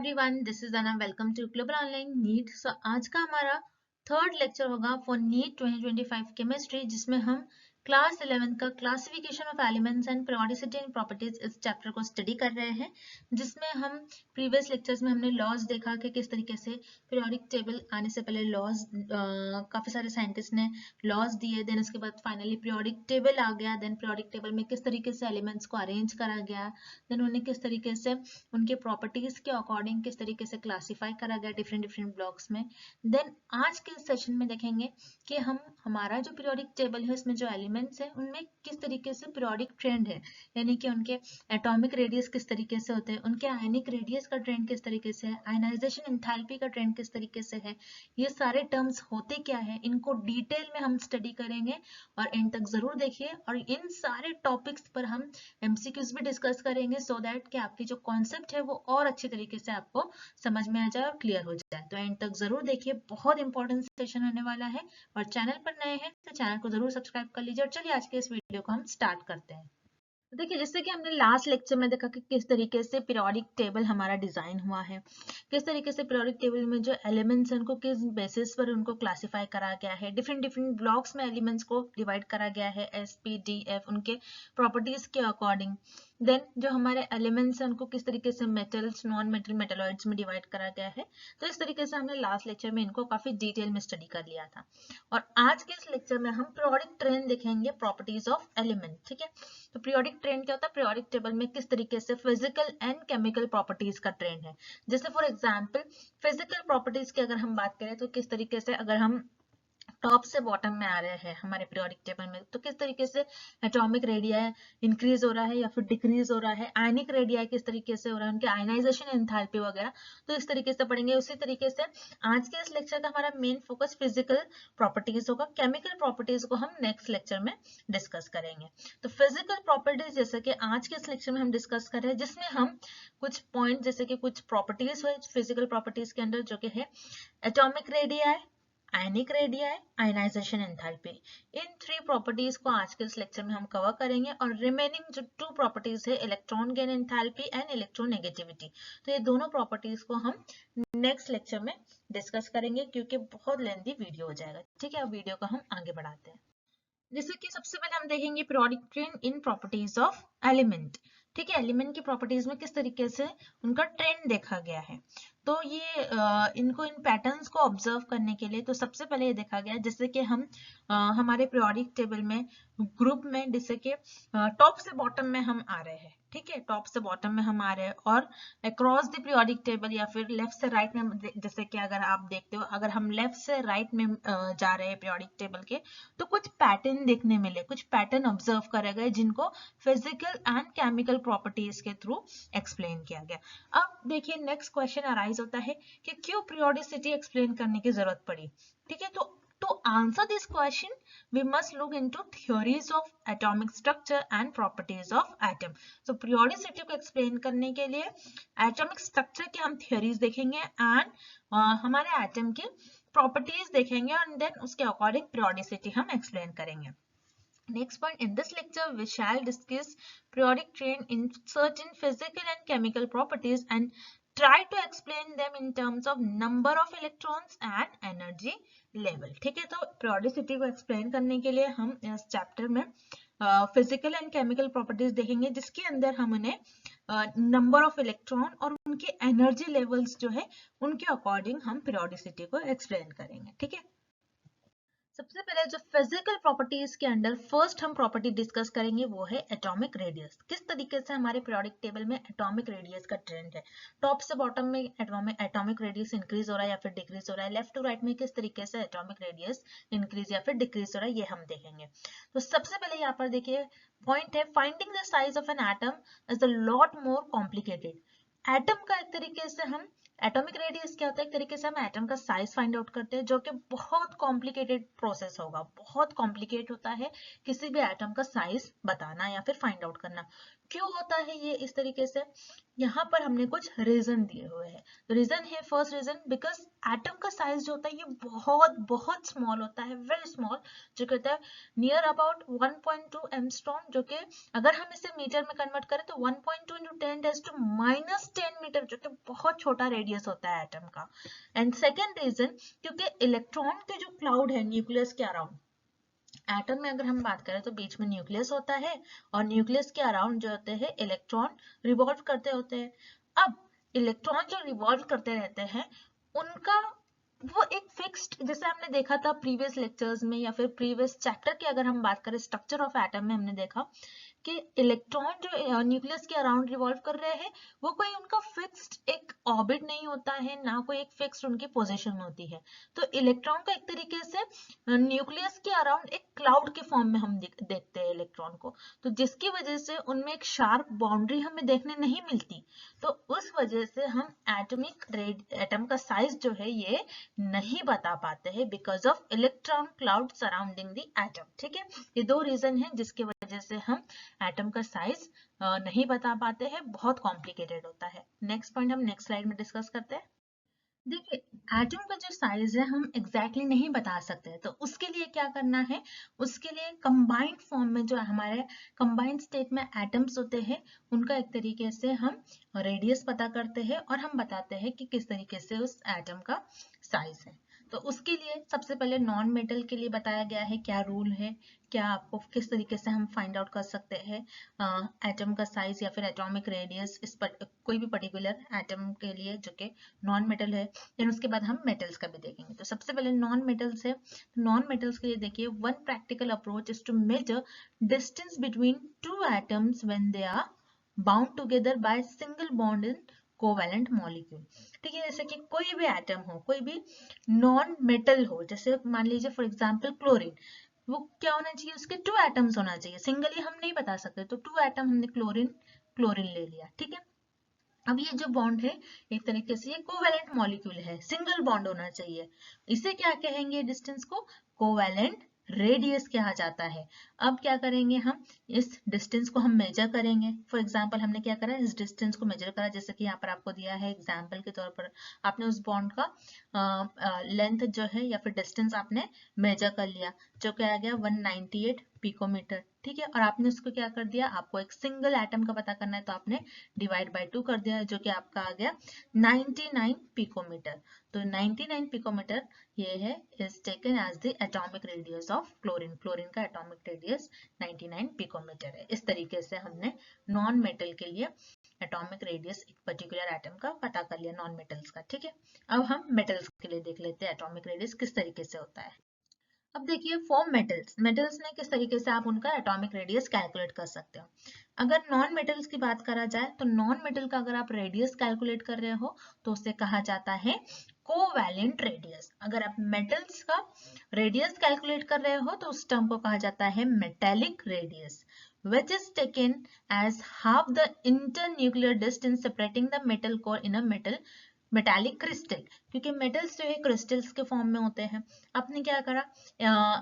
Everyone, this is Ana. Welcome to global online NEET. So आज का हमारा थर्ड लेक्चर होगा फॉर नीट 2025 केमिस्ट्री, जिसमें हम क्लास 11 का classification of elements and periodicity and properties इस चैप्टर को स्टडी कर रहे हैं, जिसमें हम प्रीवियस लेक्चर्स में हमने लॉज देखा कि किस तरीके से पीरियोडिक टेबल आने से पहले लॉज काफी सारे साइंटिस्ट ने लॉज दिए, देन उसके बाद फाइनली पीरियोडिक टेबल आ गया, देन पीरियोडिक टेबल में किस तरीके से एलिमेंट्स को अरेंज करा गया, देन उन्हें किस तरीके से उनके प्रॉपर्टीज के अकॉर्डिंग किस तरीके से क्लासिफाई करा गया डिफरेंट डिफरेंट ब्लॉक्स में। देन आज के सेशन में देखेंगे कि हम हमारा जो पीरियोडिक टेबल है उसमें जो एलिमेंट्स हैं उनमें किस तरीके से पीरियोडिक ट्रेंड है, यानी कि उनके एटॉमिक रेडियस किस तरीके से होते हैं, उनके आयनिक रेडियस का ट्रेंड किस तरीके से है, आयनाइजेशन एंथैल्पी का ट्रेंड किस तरीके से है, ये सारे टर्म्स होते क्या है, इनको डिटेल में हम स्टडी करेंगे और एंड तक जरूर देखिए। और इन सारे टॉपिक्स पर हम एमसीक्यूज भी डिस्कस करेंगे सो दैट कि आपकी जो कॉन्सेप्ट है वो और अच्छी तरीके से आपको समझ में आ जाए और क्लियर हो जाए। तो एंड तक जरूर देखिए, बहुत इंपॉर्टेंट सेशन होने वाला है। और चैनल पर नए हैं तो चैनल को जरूर सब्सक्राइब कर लीजिए। और चलिए आज के इस वीडियो को हम स्टार्ट करते हैं। तो देखिए, जैसे कि हमने लास्ट लेक्चर में देखा कि किस तरीके से पीरियोडिक टेबल हमारा डिजाइन हुआ है, किस तरीके से पीरियोडिक टेबल में जो एलिमेंट्स हैं उनको किस बेसिस पर उनको क्लासिफाई करा गया है, डिफरेंट डिफरेंट ब्लॉक्स में एलिमेंट्स को डिवाइड करा गया है, एस पी डी एफ उनके प्रॉपर्टीज के अकॉर्डिंग। देन जो हमारे एलिमेंट्स हैं उनको किस तरीके से मेटल्स, नॉन मेटल, मेटलॉइड्स में डिवाइड करा गया है। तो इस तरीके से हमने लास्ट लेक्चर में इनको काफी डिटेल में स्टडी कर लिया था। और आज के इस लेक्चर में हम पीरियोडिक ट्रेंड देखेंगे, प्रॉपर्टीज ऑफ एलिमेंट। ठीक है, तो पीरियोडिक ट्रेंड क्या होता है, पीरियोडिक टेबल में किस तरीके से फिजिकल एंड केमिकल प्रॉपर्टीज का ट्रेंड है। जैसे फॉर एग्जांपल फिजिकल प्रॉपर्टीज की अगर हम बात करें तो किस तरीके से अगर हम टॉप से बॉटम में आ रहे हैं हमारे पीरियोडिक टेबल में, तो किस तरीके से एटॉमिक रेडियाई इंक्रीज हो रहा है या फिर डिक्रीज हो रहा है, आयनिक रेडियाई किस तरीके से हो रहा है, उनके आयनाइजेशन एंथैल्पी वगैरह, तो इस तरीके से पढ़ेंगे। उसी तरीके से आज के इस लेक्चर का हमारा मेन फोकस फिजिकल प्रॉपर्टीज होगा, केमिकल प्रॉपर्टीज को हम नेक्स्ट लेक्चर में डिस्कस करेंगे। तो फिजिकल प्रॉपर्टीज जैसे कि आज के इस लेक्चर में हम डिस्कस कर रहे हैं, जिसमें हम कुछ पॉइंट जैसे कि कुछ प्रॉपर्टीज हुए फिजिकल प्रॉपर्टीज के अंदर, जो कि है atomic radii, ionic radii, ionisation enthalpy. इन थ्री प्रॉपर्टीज को आज के इस लेक्चर में हम कवर करेंगे। और रिमेनिंग जो टू प्रॉपर्टीज है, electron gain enthalpy and electronegativity, तो ये दोनों प्रॉपर्टीज को हम नेक्स्ट लेक्चर में डिस्कस करेंगे, क्योंकि बहुत लेंथी वीडियो हो जाएगा। ठीक है, अब वीडियो को हम आगे बढ़ाते हैं। जैसे कि सबसे पहले हम देखेंगे periodic trend in properties of element. ठीक है, एलिमेंट की प्रॉपर्टीज में किस तरीके से उनका ट्रेंड देखा गया है। तो ये इनको इन पैटर्न्स को ऑब्जर्व करने के लिए तो सबसे पहले ये देखा गया, जैसे कि हम हमारे पीरियोडिक टेबल में ग्रुप में, जैसे कि टॉप से बॉटम में हम आ रहे हैं। ठीक है, टॉप से बॉटम में हम आ रहे हैं और अक्रॉस द पीरियोडिक टेबल या फिर लेफ्ट से राइट में, जैसे कि अगर आप देखते हो अगर हम लेफ्ट से राइट में जा रहे हैं पीरियोडिक टेबल के, तो कुछ पैटर्न देखने मिले, कुछ पैटर्न ऑब्जर्व करे गए, जिनको फिजिकल एंड केमिकल प्रॉपर्टीज के थ्रू एक्सप्लेन किया गया। अब देखिए नेक्स्ट क्वेश्चन अराइज होता है कि क्यों पीरियोडिसिटी एक्सप्लेन करने की जरूरत पड़ी। ठीक है, to answer this question we must look into theories of atomic structure and properties of atom. So periodicity को explain करने के लिए atomic structure के हम theories देखेंगे and हमारे atom के properties देखेंगे और then उसके according periodicity हम explain करेंगे। Next point, in this lecture we shall discuss periodic trend in certain physical and chemical properties and try to explain them in terms of number of electrons and energy level. ठीक है, तो periodicity को explain करने के लिए हम इस chapter में physical and chemical properties देखेंगे, जिसके अंदर हम उन्हें number of electron और उनके energy levels जो है उनके according हम periodicity को explain करेंगे। ठीक है, सबसे पहले जो फिजिकल प्रॉपर्टीज के अंडर फर्स्ट हम प्रॉपर्टी डिस्कस करेंगे वो है एटॉमिक रेडियस। किस तरीके से हमारे पीरियोडिक टेबल में एटॉमिक रेडियस का ट्रेंड है, टॉप से बॉटम में एटॉमिक रेडियस इंक्रीज हो रहा है या फिर डिक्रीज हो रहा है, लेफ्ट टू राइट में किस तरीके से एटॉमिक रेडियस इंक्रीज या फिर डिक्रीज हो रहा है, ये हम देखेंगे। तो सबसे पहले यहाँ पर देखिए पॉइंट है, finding the size of an atom is a lot more complicated. Atom का एक तरीके से हम एटॉमिक रेडियस क्या होता है, एक तरीके से हम एटम का साइज फाइंड आउट करते हैं, जो कि बहुत कॉम्प्लिकेटेड प्रोसेस होगा, बहुत कॉम्प्लिकेट होता है किसी भी एटम का साइज बताना या फिर फाइंड आउट करना। क्यों होता है ये इस तरीके से, यहाँ पर हमने कुछ रीजन दिए हुए हैं। तो रीजन है, फर्स्ट रीजन, बिकॉज एटम का साइज जो होता है ये बहुत बहुत स्मॉल होता है, वेरी स्मॉल, जो कहता है नियर अबाउट 1.2 एंगस्ट्रॉम, जो कि अगर हम इसे मीटर में कन्वर्ट करें तो 1.2 into 10⁻⁻10 मीटर, जो कि बहुत छोटा रेडियस होता है एटम का। एंड सेकेंड रीजन, क्योंकि इलेक्ट्रॉन के जो क्लाउड है न्यूक्लियस के अराउंड, एटम में अगर हम बात करें तो बीच में न्यूक्लियस होता है और न्यूक्लियस के अराउंड जो होते हैं इलेक्ट्रॉन रिवॉल्व करते होते हैं। अब इलेक्ट्रॉन जो रिवॉल्व करते रहते हैं उनका वो एक फिक्स्ड, जैसे हमने देखा था प्रीवियस लेक्चर्स में या फिर प्रीवियस चैप्टर की अगर हम बात करें स्ट्रक्चर ऑफ एटम में, हमने देखा कि इलेक्ट्रॉन जो न्यूक्लियस के अराउंड रिवॉल्व कर रहे हैं वो कोई उनका फिक्स्ड एक ऑर्बिट नहीं होता है, ना कोई एक फिक्स्ड उनकी पोजीशन होती है। तो इलेक्ट्रॉन का एक तरीके से न्यूक्लियस के अराउंड एक क्लाउड के फॉर्म में हम देखते हैं इलेक्ट्रॉन को, तो जिसकी वजह से उनमें एक शार्प बाउंड्री हमें देखने नहीं मिलती। तो उस वजह से हम एटम का साइज जो है ये नहीं बता पाते हैं, because of electron cloud surrounding the atom. ठीक है, ये दो रीजन है जिसकी वजह से हम एटम का साइज नहीं बता पाते हैं, बहुत कॉम्प्लिकेटेड होता है। नेक्स्ट पॉइंट हम नेक्स्ट स्लाइड में डिस्कस करते हैं। देखिए, एटम का जो साइज है हम एग्जैक्टली नहीं बता सकते, तो उसके लिए क्या करना है, उसके लिए कंबाइंड फॉर्म में जो हमारे कंबाइंड स्टेट में एटम्स होते हैं उनका एक तरीके से हम रेडियस पता करते हैं और हम बताते हैं कि किस तरीके से उस एटम का साइज है। तो उसके लिए सबसे पहले नॉन मेटल के लिए बताया गया है क्या रूल है, क्या आपको किस तरीके से हम फाइंड आउट कर सकते हैं एटम का साइज या फिर एटॉमिक रेडियस कोई भी पर्टिकुलर एटम के लिए जो कि नॉन मेटल है। फिर उसके बाद हम मेटल्स का भी देखेंगे। तो सबसे पहले नॉन मेटल्स है, नॉन मेटल्स के लिए देखिए, one practical approach is to measure distance between two atoms when they are bound together by single bond in covalent molecule. ठीक है, जैसे कि कोई भी एटम हो, कोई भी नॉन मेटल हो, जैसे मान लीजिए फॉर एग्जांपल क्लोरीन, वो क्या होना चाहिए, उसके 2 एटम्स होना चाहिए, सिंगली हम नहीं बता सकते, तो 2 एटम हमने क्लोरीन क्लोरीन ले लिया। ठीक है, अब ये जो बॉन्ड है एक तरीके से ये कोवैलेंट मॉलिक्यूल है, सिंगल बॉन्ड होना चाहिए, इसे क्या कहेंगे डिस्टेंस को, कोवैलेंट रेडियस कहा जाता है। अब क्या करेंगे, हम इस डिस्टेंस को हम मेजर करेंगे। फॉर एग्जांपल हमने क्या करा, इस डिस्टेंस को मेजर करा, जैसे कि यहाँ पर आपको दिया है एग्जांपल के तौर पर, आपने उस बॉन्ड का लेंथ जो है या फिर डिस्टेंस आपने मेजर कर लिया, जो क्या आ गया 198 पिकोमीटर। ठीक है, और आपने उसको क्या कर दिया, आपको एक सिंगल एटम का पता करना है तो आपने डिवाइड बाय 2 कर दिया, जो कि आपका आ गया 99 पिकोमीटर। तो 99 पिकोमीटर ये है is taken as the atomic radius of chlorine. Chlorine का एटॉमिक रेडियस 99 पिकोमीटर है। इस तरीके से हमने नॉन मेटल के लिए एटॉमिक रेडियस एक पर्टिकुलर एटम का पता कर लिया, नॉन मेटल्स का। ठीक है, अब हम मेटल्स के लिए देख लेते हैं एटॉमिक रेडियस किस तरीके से होता है। अब देखिए फॉर मेटल्स, मेटल्स में किस तरीके से आप उनका एटॉमिक रेडियस कैलकुलेट कर सकते हो। अगर नॉन मेटल्स की बात करा जाए तो नॉन मेटल का अगर आप रेडियस कैलकुलेट कर रहे हो तो उसे कहा जाता है कोवैलेंट रेडियस। अगर आप मेटल्स का रेडियस कैलकुलेट कर रहे हो तो उस टर्म को कहा जाता है metallic radius, which is taken as half the internuclear distance separating the metal core in a metallic crystal, क्योंकि मेटल्स जो है क्रिस्टल्स के फॉर्म में होते हैं। आपने क्या करा,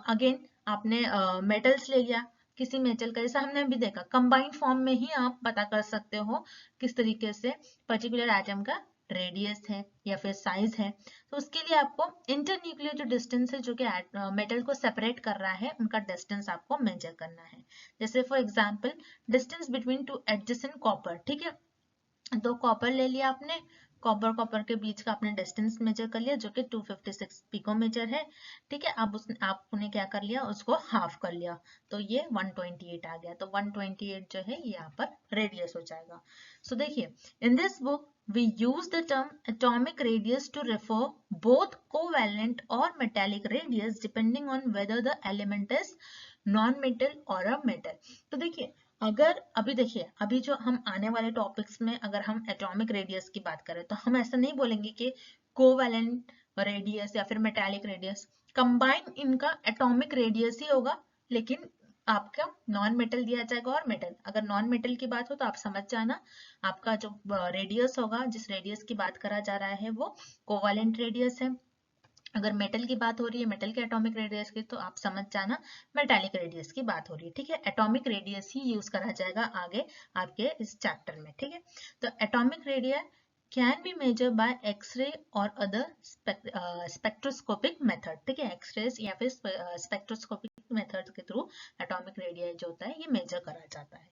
अगेन आपने मेटल्स ले लिया किसी मेटल का, जैसा हमने अभी देखा कंबाइंड फॉर्म में ही आप पता कर सकते हो किस तरीके से पर्टिकुलर एटम का रेडियस है या फिर साइज है। तो उसके लिए आपको इंटरन्यूक्लियर जो डिस्टेंस है जो कि मेटल को सेपरेट कर रहा है उनका डिस्टेंस आपको मेजर करना है। जैसे for example distance between two adjacent copper. ठीक है, तो कॉपर ले लिया आपने, कॉपर कॉपर के बीच का आपने डिस्टेंस मेजर कर लिया जो कि 256 पिकोमीटर है। ठीक है, अब आपने क्या कर लिया, उसको हाफ कर लिया तो ये 128 आ गया। तो 128 जो है ये यहाँ पर रेडियस हो जाएगा। सो देखिए, in this book we use the term atomic radius to refer both covalent or metallic radius depending on whether the element is non-metal or a metal। तो देखिए, अगर अभी देखिए, अभी जो हम आने वाले टॉपिक्स में अगर हम एटॉमिक रेडियस की बात करें तो हम ऐसा नहीं बोलेंगे कि कोवैलेंट रेडियस या फिर मेटालिक रेडियस, कंबाइन इनका एटॉमिक रेडियस ही होगा, लेकिन आपका नॉन मेटल दिया जाएगा और मेटल। अगर नॉन मेटल की बात हो तो आप समझ जाना, आपका जो रेडियस होगा, जिस रेडियस की बात करा जा रहा है वो कोवालेंट रेडियस है। अगर मेटल की बात हो रही है, मेटल के एटॉमिक रेडियस की, तो आप समझ जाना मेटालिक रेडियस की बात हो रही है। ठीक है, एटॉमिक रेडियस ही यूज करा जाएगा आगे आपके इस चैप्टर में। ठीक है, तो atomic radius can be measure by X ray और अदर स्पेक्ट्रोस्कोपिक मेथड। ठीक है, एक्सरे या फिर स्पेक्ट्रोस्कोपिक मेथड के थ्रू एटॉमिक रेडियस जो होता है ये मेजर करा जाता है।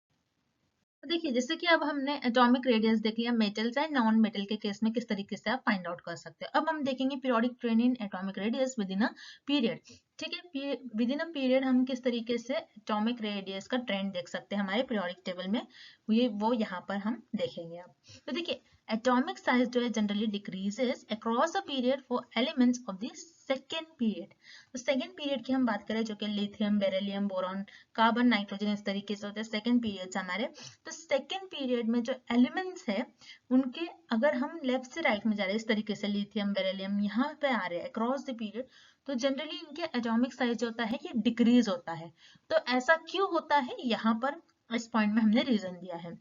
तो देखिए, जैसे कि अब हमने एटॉमिक रेडियस देख लिया मेटल्स एंड नॉन मेटल के केस में किस तरीके से आप फाइंड आउट कर सकते हैं। अब हम देखेंगे periodic trend in atomic radius with in a period. ठीक है, विद इन अ पीरियड हम किस तरीके से एटॉमिक रेडियस का ट्रेंड देख सकते हैं हमारे पीरियोडिक टेबल में, वो यहाँ पर हम देखेंगे। अब तो देखिए, एटॉमिक साइज जो है generally decreases across a period for elements of the second period. तो सेकेंड पीरियड की हम बात करें जो कि lithium, beryllium, boron, carbon, nitrogen, इस तरीके से होते हैं सेकेंड पीरियड्स हमारे। तो सेकेंड पीरियड में जो एलिमेंट्स है उनके, अगर हम लेफ्ट से राइट में जा रहे हैं इस तरीके से, लिथियम, बेरिलियम यहाँ पे आ रहे हैं अक्रॉस द पीरियड, तो जनरली इनके एटॉमिक साइज जो होता है ये डिक्रीज होता है। तो ऐसा क्यों होता है, यहाँ पर इस पॉइंट में हमने रीजन दिया है।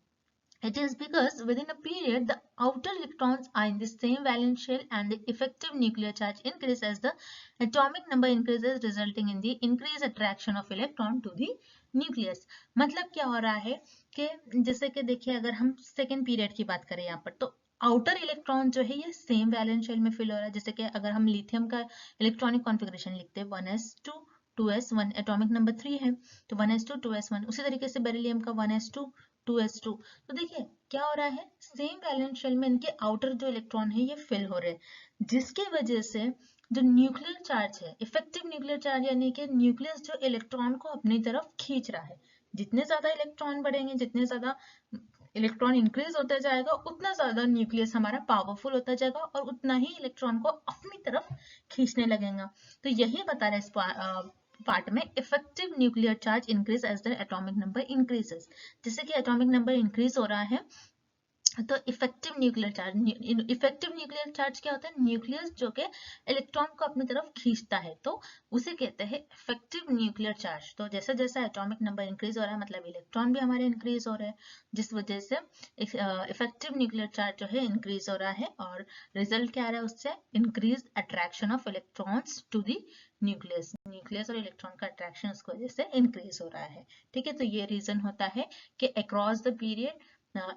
It is because within a period the outer electrons are in the same valence shell and the effective nuclear charge increases as the atomic number increases, resulting in the increased attraction of electron to the nucleus। मतलब क्या हो रहा है कि जैसे कि देखिए, अगर हम सेकेंड पीरियड की बात करें यहाँ पर, तो आउटर इलेक्ट्रॉन जो है ये सेम वैलेंस शेल में फिल हो रहा है। जैसे कि अगर हम लिथियम का इलेक्ट्रॉनिक कॉन्फ़िगरेशन लिखते हैं 1s2 2s1, एटॉमिक नंबर 3 है तो 1s2 2s1, उसी तरीके से बेरिलियम का 1s2 2s2। तो देखिए क्या हो रहा है, सेम वैलेंस शेल में इनके आउटर जो इलेक्ट्रॉन है ये फिल हो रहे हैं, जिसकी वजह से जो न्यूक्लियर चार्ज है, इफेक्टिव न्यूक्लियर चार्ज, यानी कि न्यूक्लियस जो इलेक्ट्रॉन को अपनी तरफ खींच रहा है, जितने ज्यादा इलेक्ट्रॉन बढ़ेंगे, जितने ज्यादा इलेक्ट्रॉन इंक्रीज होता जाएगा, उतना ज्यादा न्यूक्लियस हमारा पावरफुल होता जाएगा और उतना ही इलेक्ट्रॉन को अपनी तरफ खींचने लगेगा। तो यही बता रहा है इस पार्ट में, effective nuclear charge increase as the atomic number increases. जैसे कि एटॉमिक नंबर इंक्रीज हो रहा है तो इफेक्टिव न्यूक्लियर चार्ज क्या होता है, न्यूक्लियस जो कि इलेक्ट्रॉन को अपनी तरफ खींचता है, तो उसे कहते हैं इफेक्टिव न्यूक्लियर चार्ज। तो जैसे जैसे एटॉमिक नंबर इंक्रीज हो रहा है मतलब इलेक्ट्रॉन भी हमारे इंक्रीज हो रहे हैं, जिस वजह से इफेक्टिव न्यूक्लियर चार्ज जो है इंक्रीज हो रहा है, और रिजल्ट क्या आ रहा है उससे, increase attraction of electrons to the nucleus और इलेक्ट्रॉन का अट्रैक्शन उसकी वजह से इंक्रीज हो रहा है। ठीक है, तो ये रीजन होता है कि across the period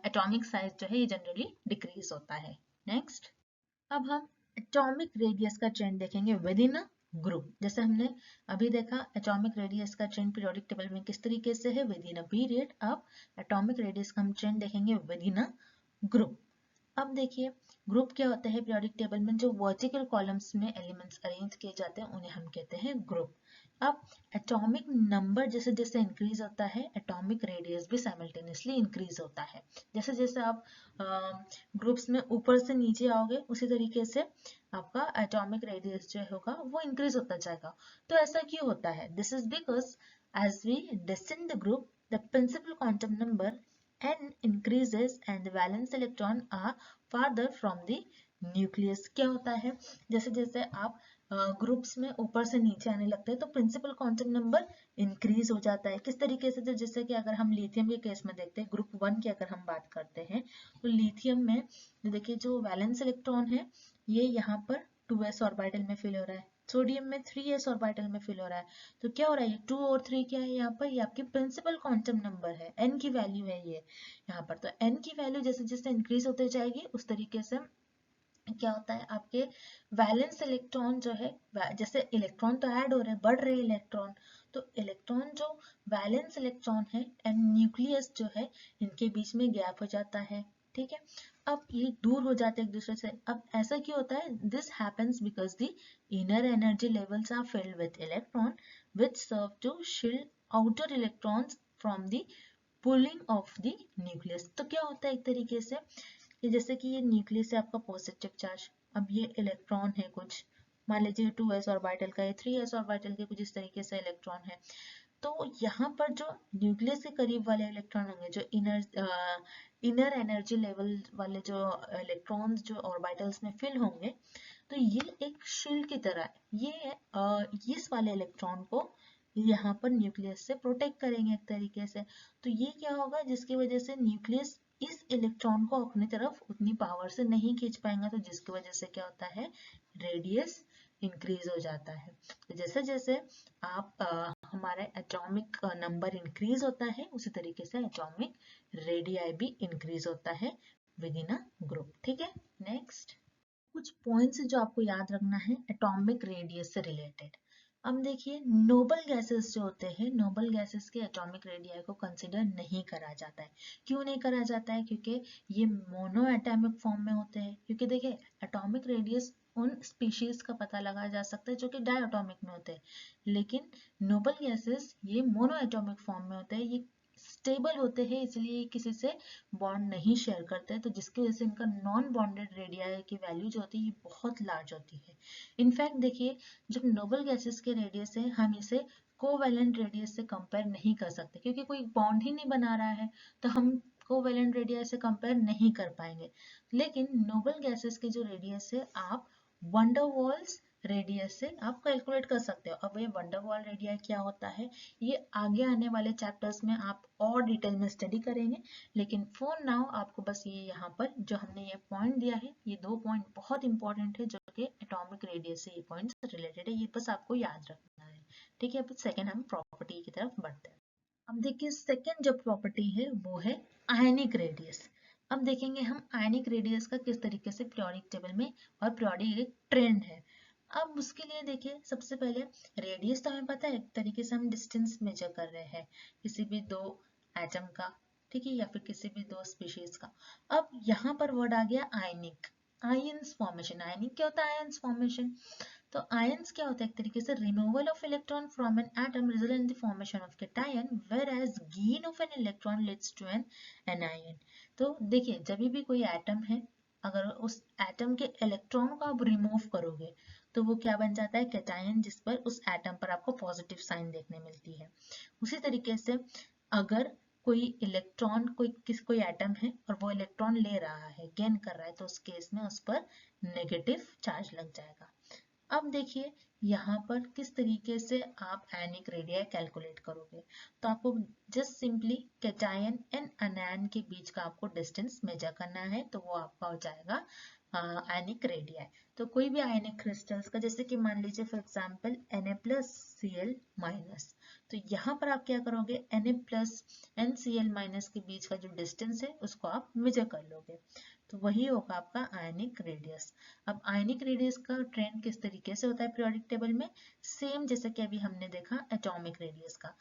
atomic size जो है ये जनरली डिक्रीज होता है। नेक्स्ट, अब हम एटॉमिक रेडियस का ट्रेंड देखेंगे विद इन अ ग्रुप। जैसे हमने अभी देखा एटॉमिक रेडियस का ट्रेंड पीरियोडिक टेबल में किस तरीके से है विद इन अ पीरियड, अब एटॉमिक रेडियस का हम ट्रेंड देखेंगे विद इन अ ग्रुप। अब देखिए, ग्रुप क्या होता है, पीरियोडिक टेबल में जो वर्टिकल कॉलम्स में एलिमेंट्स अरेंज किए जाते हैं उन्हें हम कहते हैं ग्रुप। अब एटॉमिक नंबर जैसे जैसे इंक्रीज होता है, एटॉमिक रेडियस भी साइमल्टेनियसली इंक्रीज होता है। जैसे जैसे आप ग्रुप्स में ऊपर से नीचे आओगे उसी तरीके से आपका एटॉमिक रेडियस जो होगा वो इंक्रीज होता जाएगा। तो ऐसा क्यों होता है, this is because as we descend the group the principal quantum number n increases and the valence electron are farther from the nucleus। क्या होता है, जैसे जैसे आप ग्रुप्स में ऊपर से नीचे आने लगते हैं तो प्रिंसिपल क्वांटम नंबर इंक्रीज हो जाता है। किस तरीके से, तो जैसे कि अगर हम लिथियम के केस में देखते हैं, ग्रुप 1 की अगर हम बात करते हैं, तो लिथियम में देखिए जो वैलेंस इलेक्ट्रॉन है ये यहाँ पर 2s ऑर्बिटल में फिल हो रहा है, सोडियम में 3s ऑर्बिटल में फिल हो रहा है। तो क्या हो रहा है, 2 और 3 क्या है यहाँ पर, ये आपकी प्रिंसिपल क्वांटम नंबर है, n की वैल्यू है ये यहाँ पर। तो n की वैल्यू जैसे जैसे इंक्रीज होते जाएगी उस तरीके से क्या होता है, आपके वैलेंस इलेक्ट्रॉन जो है, जैसे इलेक्ट्रॉन तो ऐड हो रहे हैं, बढ़ रहे हैं इलेक्ट्रॉन, तो इलेक्ट्रॉन जो वैलेंस इलेक्ट्रॉन है एंड न्यूक्लियस जो है इनके बीच में गैप हो जाता है। ठीक है, अब ये दूर हो जाते हैं एक दूसरे से। अब ऐसा क्यों होता है, this happens because the inner energy levels are filled with electron which serve to shield outer electrons from the pulling of the nucleus। तो क्या होता है एक तरीके से, ये जैसे कि ये न्यूक्लियस है आपका पॉजिटिव चार्ज, अब ये इलेक्ट्रॉन है कुछ, मान लीजिए 2s ऑर्बिटल का, ये 3s ऑर्बिटल के कुछ इस तरीके से इलेक्ट्रॉन है। तो यहाँ पर जो न्यूक्लियस के करीब वाले इलेक्ट्रॉन होंगे, जो इनर एनर्जी लेवल वाले जो इलेक्ट्रॉन्स जो ऑर्बिटल्स में फिल होंगे, तो ये एक शील्ड की तरह है, ये इस वाले इलेक्ट्रॉन को यहाँ पर न्यूक्लियस से प्रोटेक्ट करेंगे एक तरीके से। तो ये क्या होगा, जिसकी वजह से न्यूक्लियस इस इलेक्ट्रॉन को अपनी तरफ उतनी पावर से नहीं खींच पाएंगा, तो जिसकी वजह से क्या होता है, रेडियस इंक्रीज हो जाता है। तो जैसे जैसे आप हमारा एटॉमिक नंबर इंक्रीज होता है, उसी तरीके से एटॉमिक रेडियाई भी इंक्रीज होता है विद इन अ ग्रुप। ठीक है, नेक्स्ट कुछ पॉइंट्स जो आपको याद रखना है एटॉमिक रेडियस से रिलेटेड। अब देखिए, नोबल गैसेस जो होते हैं, नोबल गैसेस के एटॉमिक रेडियाई को कंसिडर नहीं करा जाता है। क्यों नहीं करा जाता है? क्योंकि ये मोनो एटॉमिक फॉर्म में होते हैं। क्योंकि देखिए, एटॉमिक रेडियस उन स्पीशीज का पता लगाया जा सकता है जो कि डायटोमिक में होते हैं, लेकिन नोबल गैसेस ये मोनो एटॉमिक फॉर्म में होते हैं, ये स्टेबल होते हैं, इसलिए किसी से बॉन्ड नहीं शेयर करते, तो जिसकी वजह से इनका नॉन बॉन्डेड रेडियाई की वैल्यू जो होती है ये बहुत लार्ज होती है। इनफैक्ट देखिए, जब नोबल गैसेस के रेडियस है, हम इसे कोवैलेंट रेडियस से कंपेयर नहीं कर सकते, क्योंकि कोई बॉन्ड ही नहीं बना रहा है, तो हम कोवैलेंट रेडियस से कंपेयर नहीं कर पाएंगे। लेकिन नोबल गैसेस के जो रेडियस है, आप वंडरवॉल्स रेडियस से आप कैलकुलेट कर सकते हो। अब ये वंडरवॉल रेडियस क्या होता है, ये आगे आने वाले चैप्टर्स में आप और डिटेल में स्टडी करेंगे, लेकिन फॉर नाउ आपको बस ये यहाँ पर जो हमने ये पॉइंट दिया है, ये 2 पॉइंट बहुत इंपॉर्टेंट है जो कि एटॉमिक रेडियस से ये पॉइंट्स रिलेटेड है, ये बस आपको याद रखना है। ठीक है, अब सेकेंड हम प्रॉपर्टी की तरफ बढ़ते हैं। अब देखिए, सेकेंड जो प्रॉपर्टी है वो है आयनिक रेडियस। अब देखेंगे हम आयनिक रेडियस का किस तरीके से पीरियोडिक टेबल में और पीरियोडिक एक ट्रेंड है। अब उसके लिए देखिए, सबसे पहले रेडियस तो हमें पता है, एक तरीके से हम डिस्टेंस मेजर कर रहे हैं किसी भी दो एटम का, ठीक है, या फिर किसी भी दो स्पीशीज का। अब यहाँ पर वर्ड आ गया आयनिक, आयंस फॉर्मेशन। आयनिक क्या होता है? Ions formation. तो आयंस क्या होता है? एक तरीके से removal of electron from an atom result in the formation of cation, whereas gain of an electron leads to an anion. तो देखिए, जब भी कोई एटम है, अगर उस एटम के इलेक्ट्रॉन को आप रिमूव करोगे तो वो क्या बन जाता है? कैटायन, जिस पर उस एटम पर आपको पॉजिटिव साइन देखने मिलती है। उसी तरीके से अगर कोई इलेक्ट्रॉन, कोई एटम है और वो इलेक्ट्रॉन ले रहा है, गेन कर रहा है, तो उस केस में उस पर नेगेटिव चार्ज लग जाएगा। अब देखिए, यहाँ पर किस तरीके से आप आयनिक रेडियाई कैलकुलेट करोगे, तो आपको जस्ट सिंपली कैटायन एंड अनायन के बीच का आपको डिस्टेंस मेजर करना है, तो वो आपका हो जाएगा आयनिक रेडियाई। तो कोई भी आयनिक क्रिस्टल्स का, जैसे कि मान लीजिए फॉर एग्जांपल Na+Cl-, तो यहाँ पर आप क्या करोगे, Na+NCl- के बीच का जो डिस्टेंस है उसको आप मेजर कर लोगे, तो वही होगा आपका आयनिक रेडियस। अब आयनिक रेडियस का ट्रेंड किस तरीके से होता है पीरियोडिक टेबल में, सेम जैसे कि अभी हमने देखा एटॉमिक रेडियस का।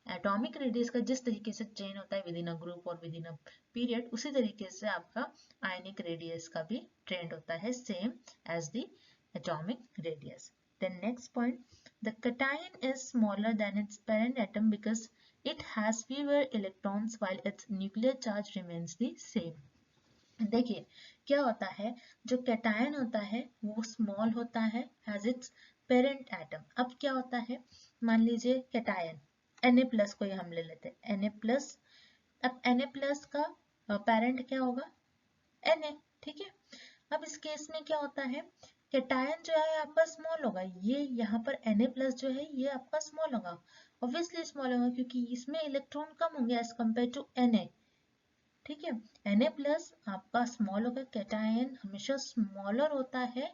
एटॉमिक रेडियस का जिस तरीके से ट्रेंड होता है विद इन अ ग्रुप और विद इन अ पीरियड, उसी तरीके से आपका आयनिक रेडियस का भी ट्रेंड होता है, same as the atomic radius. Then next point, the cation is smaller than its parent atom because it has fewer electrons while its nuclear charge remains the same. देखिए, क्या होता है, जो cation होता है वो स्मॉल होता है एज इट्स पेरेंट एटम। अब क्या होता है, मान लीजिए कैटायन Na+ को ही हम ले लेते हैं, Na+। अब Na+ का पेरेंट क्या होगा, Na, ठीक है। अब इस केस में क्या होता है, कैटायन जो है आपका स्मॉल होगा, ये यहाँ पर Na+ जो है ये आपका स्मॉल होगा, ऑब्वियसली स्मॉल होगा क्योंकि इसमें इलेक्ट्रॉन कम होंगे एज कम्पेयर टू Na, ठीक है। Na+ आपका स्मॉल होगा, कैटायन हमेशा स्मॉलर होता है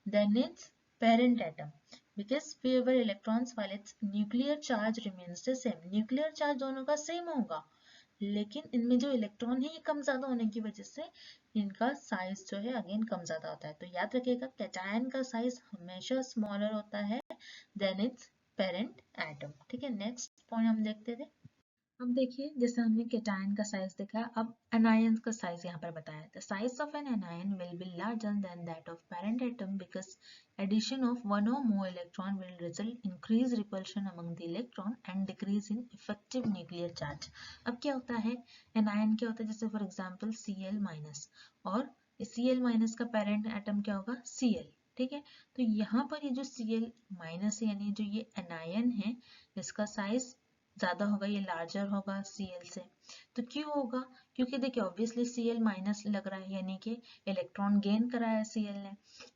than its parent atom because fewer electrons while its nuclear charge remains the same। Nuclear charge दोनों का सेम होगा, लेकिन इनमें जो इलेक्ट्रॉन है ये कम ज्यादा होने की वजह से इनका साइज जो है अगेन कम ज्यादा होता है। तो याद रखिएगा, कैटायन का साइज हमेशा स्मॉलर होता है देन इट्स पेरेंट एटम, ठीक है। नेक्स्ट पॉइंट हम देखते थे। अब देखिए, जैसे हमने कैटायन का साइज देखा, अब एनायन का साइज यहाँ पर बताया। The size of an anion will be larger than that of parent atom because addition of one और more electron will result increase repulsion among the electron and decrease in effective nuclear charge. अब क्या होता है, anion क्या होता है, जैसे for example Cl- और Cl- का पेरेंट एटम क्या होगा, Cl, ठीक है। तो यहाँ पर ये जो Cl- है, यानी जो ये एनायन है, इसका साइज ज्यादा होगा, ये लार्जर होगा Cl से। तो क्यों होगा? क्योंकि देखिए ऑब्वियसली Cl माइनस लग रहा है, यानी कि इलेक्ट्रॉन गेन करा है Cl ने।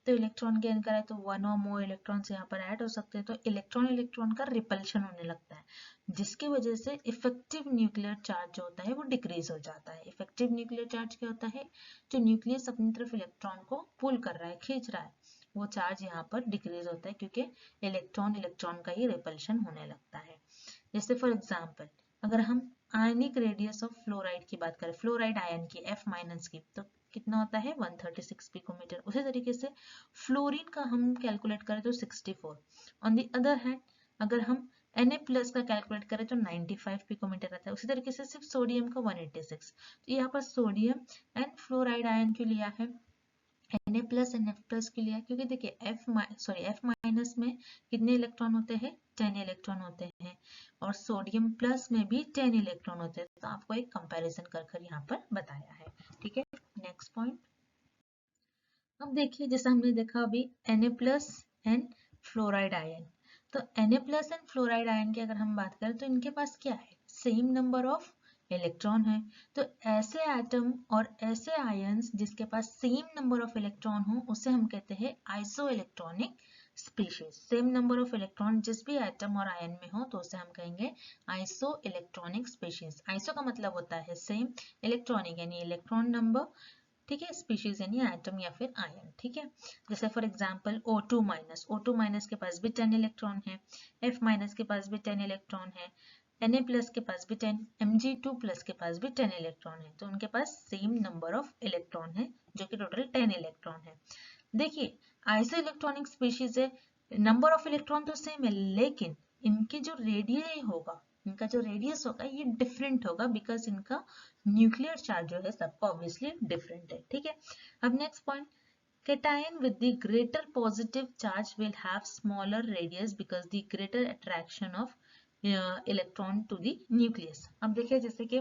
तो इलेक्ट्रॉन गेन करा है तो वन और मोर इलेक्ट्रॉन्स यहाँ पर ऐड हो सकते हैं, तो इलेक्ट्रॉन इलेक्ट्रॉन का रिपल्शन होने लगता है, जिसकी वजह से इफेक्टिव न्यूक्लियर चार्ज जो होता है वो डिक्रीज हो जाता है। इफेक्टिव न्यूक्लियर चार्ज क्या होता है? जो न्यूक्लियस अपनी तरफ इलेक्ट्रॉन को पुल कर रहा है, खींच रहा है, वो चार्ज यहाँ पर डिक्रीज होता है, क्योंकि इलेक्ट्रॉन इलेक्ट्रॉन का ही रिपल्शन होने लगता है। जैसे फॉर एग्जाम्पल अगर हम आयनिक रेडियस ऑफ फ्लोराइड की बात करें, फ्लोराइड आयन की F माइनस की, तो कितना होता है? 136 पिकोमीटर। उसी तरीके से फ्लोरीन का हम कैलकुलेट करें तो 64। ऑन दी अदर हैंड अगर हम Na प्लस का कैलकुलेट करें तो 95 पिकोमीटर रहता है। उसी तरीके से सिर्फ सोडियम का 186। तो यहाँ पर सोडियम एंड फ्लोराइड आयन क्यों लिया है? Na plus and F plus के लिए, क्योंकि देखिए F माइनस में कितने इलेक्ट्रॉन होते हैं? 10 इलेक्ट्रॉन होते हैं, और सोडियम प्लस में भी 10 इलेक्ट्रॉन होते हैं। तो आपको एक कंपैरिजन कर यहाँ पर बताया है। ठीक है, नेक्स्ट पॉइंट। अब देखिए जैसे हमने देखा अभी Na plus and fluoride ion, तो Na plus and fluoride ion की अगर हम बात करें तो इनके पास क्या है? सेम नंबर ऑफ इलेक्ट्रॉन है। तो ऐसे एटम और ऐसे आयन्स जिसके पास सेम नंबर ऑफ इलेक्ट्रॉन हो उसे हम कहते हैं iso electronic species. Same number of electron जिस भी एटम और आयन में हो तो उसे हम कहेंगे आइसो इलेक्ट्रॉनिक स्पीशीज। आइसो का मतलब होता है सेम, इलेक्ट्रॉनिक यानी इलेक्ट्रॉन नंबर, ठीक है, स्पीशीज यानी एटम या फिर आयन। ठीक है, जैसे for example O2 minus, O2 minus के पास भी 10 इलेक्ट्रॉन है, F माइनस के पास भी 10 इलेक्ट्रॉन है, Na प्लस के पास भी 10, Mg2 प्लस के पास भी 10 इलेक्ट्रॉन है। तो उनके पास सेम नंबर ऑफ इलेक्ट्रॉन है, जो कि टोटल 10 इलेक्ट्रॉन है। देखिए आइसो इलेक्ट्रॉनिक स्पीशीज है, नंबर ऑफ इलेक्ट्रॉन तो सेम है, लेकिन इनके जो रेडियस होगा, इनका जो रेडियस होगा ये डिफरेंट होगा, बिकॉज इनका न्यूक्लियर चार्ज जो है सबका ऑब्वियसली डिफरेंट है। ठीक है, अब next point, cation with the greater positive charge will have smaller radius because the greater attraction of electron to the nucleus। अब देखिए जैसे कि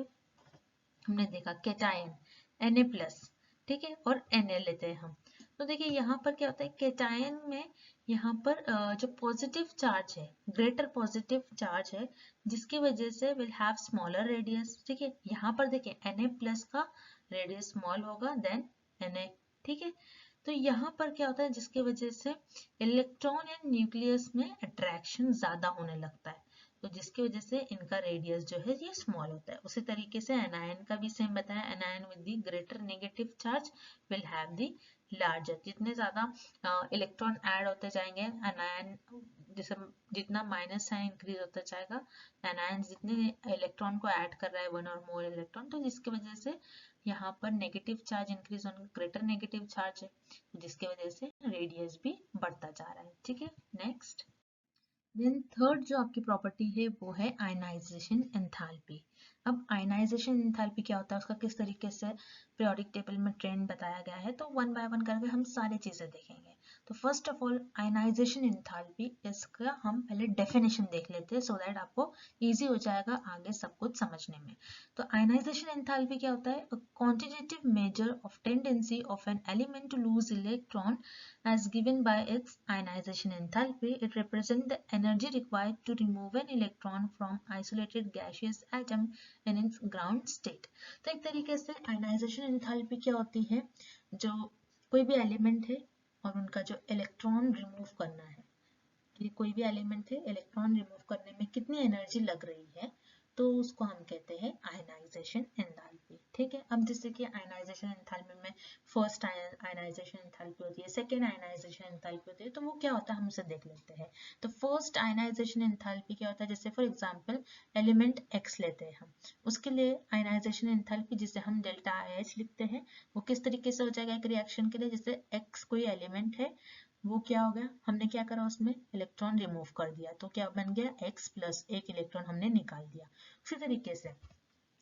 हमने देखा केटायन Na प्लस, ठीक है, और Na लेते हैं हम, तो देखिए यहाँ पर क्या होता है, केटायन में यहाँ पर जो पॉजिटिव चार्ज है, ग्रेटर पॉजिटिव चार्ज है, जिसकी वजह से विल हैव स्मॉलर रेडियस। ठीक है, यहाँ पर देखिए Na प्लस का रेडियस स्मॉल होगा देन Na। ठीक है, तो यहाँ पर क्या होता है, जिसकी वजह से इलेक्ट्रॉन एंड न्यूक्लियस में अट्रैक्शन ज्यादा होने लगता है, तो जिसकी वजह से इनका रेडियस जो है ये स्मॉल होता है। उसी तरीके से एनायन का भी सेम बताया, anion with the greater negative charge will have the larger. जितने ज्यादा इलेक्ट्रॉन ऐड होते जाएंगे एनायन, जैसे जितना माइनस साइन इंक्रीज होता जाएगा, एनायन जितने इलेक्ट्रॉन को ऐड कर रहा है वन और मोर इलेक्ट्रॉन, तो जिसकी वजह से यहाँ पर नेगेटिव चार्ज इंक्रीज होने, ग्रेटर नेगेटिव चार्ज है, जिसकी वजह से रेडियस भी बढ़ता जा रहा है। ठीक है, नेक्स्ट। देन थर्ड जो आपकी प्रॉपर्टी है वो है आयनाइजेशन एंथैल्पी। अब आयनाइजेशन एंथैल्पी क्या होता है, उसका किस तरीके से पीरियोडिक टेबल में ट्रेंड बताया गया है, तो वन बाय वन करके हम सारी चीजें देखेंगे। तो first of all ionization enthalpy, इसका हम पहले डेफिनेशन देख लेते हैं, सो दैट आपको इजी हो जाएगा आगे सब कुछ समझने में। तो आयनाइजेशन एंथैल्पी क्या होता है, quantitative measure of tendency of an element to lose electron as given by its ionization enthalpy. It represents the energy required to remove an electron from isolated gaseous atom in its ground state। तो एक तरीके से ionization enthalpy क्या होती है, जो कोई भी एलिमेंट है और उनका जो इलेक्ट्रॉन रिमूव करना है, ये कोई भी एलिमेंट है, इलेक्ट्रॉन रिमूव करने में कितनी एनर्जी लग रही है, तो उसको हम कहते हैं आयनाइजेशन एंथैल्पी। ठीक है, अब जैसे कि आयनाइजेशन एंथैल्पी में फर्स्ट आयनाइजेशन एंथैल्पी होती है, सेकेंड आयनाइजेशन एंथैल्पी होती है, तो वो क्या होता है हम उसे देख लेते हैं। तो फर्स्ट आयनाइजेशन एंथैल्पी क्या होता है, जैसे फॉर एग्जांपल एलिमेंट X लेते हैं हम, उसके लिए आयनाइजेशन एंथैल्पी जिसे हम डेल्टा IH लिखते हैं, वो किस तरीके से हो जाएगा एक रिएक्शन के लिए, जैसे X कोई एलिमेंट है, वो क्या हो गया, हमने क्या करा उसमें इलेक्ट्रॉन रिमूव कर दिया, तो क्या बन गया X प्लस एक इलेक्ट्रॉन हमने निकाल दिया। उसी तरीके से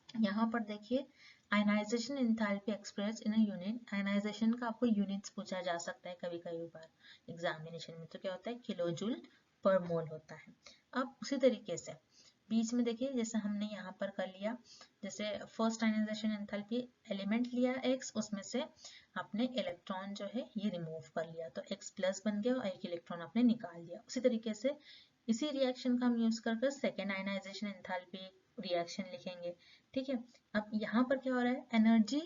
यहाँ पर देखिए ionization enthalpy express in a unit, ionization का आपको यूनिट्स पूछा जा सकता है कभी कभी बार एग्जामिनेशन में, तो क्या होता है किलोजूल पर मोल होता है। अब उसी तरीके से बीच में देखिए जैसे हमने यहाँ पर कर लिया, जैसे फर्स्ट आयनाइजेशन एंथैल्पी एलिमेंट लिया X, उसमें से आपने इलेक्ट्रॉन जो है ये रिमूव कर लिया, तो X प्लस बन गया और एक इलेक्ट्रॉन आपने निकाल दिया। उसी तरीके से इसी रिएक्शन का हम यूज कर सेकेंड आयनाइजेशन एंथैल्पी रिएक्शन लिखेंगे। ठीक है, अब यहाँ पर क्या हो रहा है, energy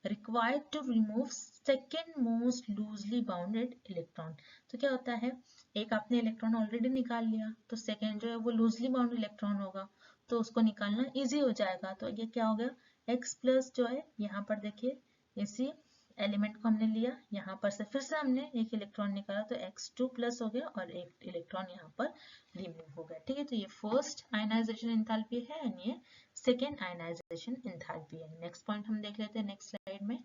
required to remove second most loosely bounded electron. तो क्या होता है, एक आपने इलेक्ट्रॉन ऑलरेडी निकाल लिया, तो सेकेंड जो है वो लूजली बाउंडेड इलेक्ट्रॉन होगा, तो उसको निकालना इजी हो जाएगा। तो ये क्या हो गया, x प्लस जो है यहाँ पर देखिए इसी एलिमेंट को हमने लिया, यहाँ पर से फिर से हमने एक इलेक्ट्रॉन निकाला, तो x2 प्लस हो गया और एक इलेक्ट्रॉन यहाँ पर रिमूव हो गया। ठीक है, तो ये फर्स्ट आयनाइजेशन एंथैल्पी है एंड ये सेकेंड आयनाइजेशन एंथैल्पी है। नेक्स्ट पॉइंट हम देख लेते हैं नेक्स्ट स्लाइड में।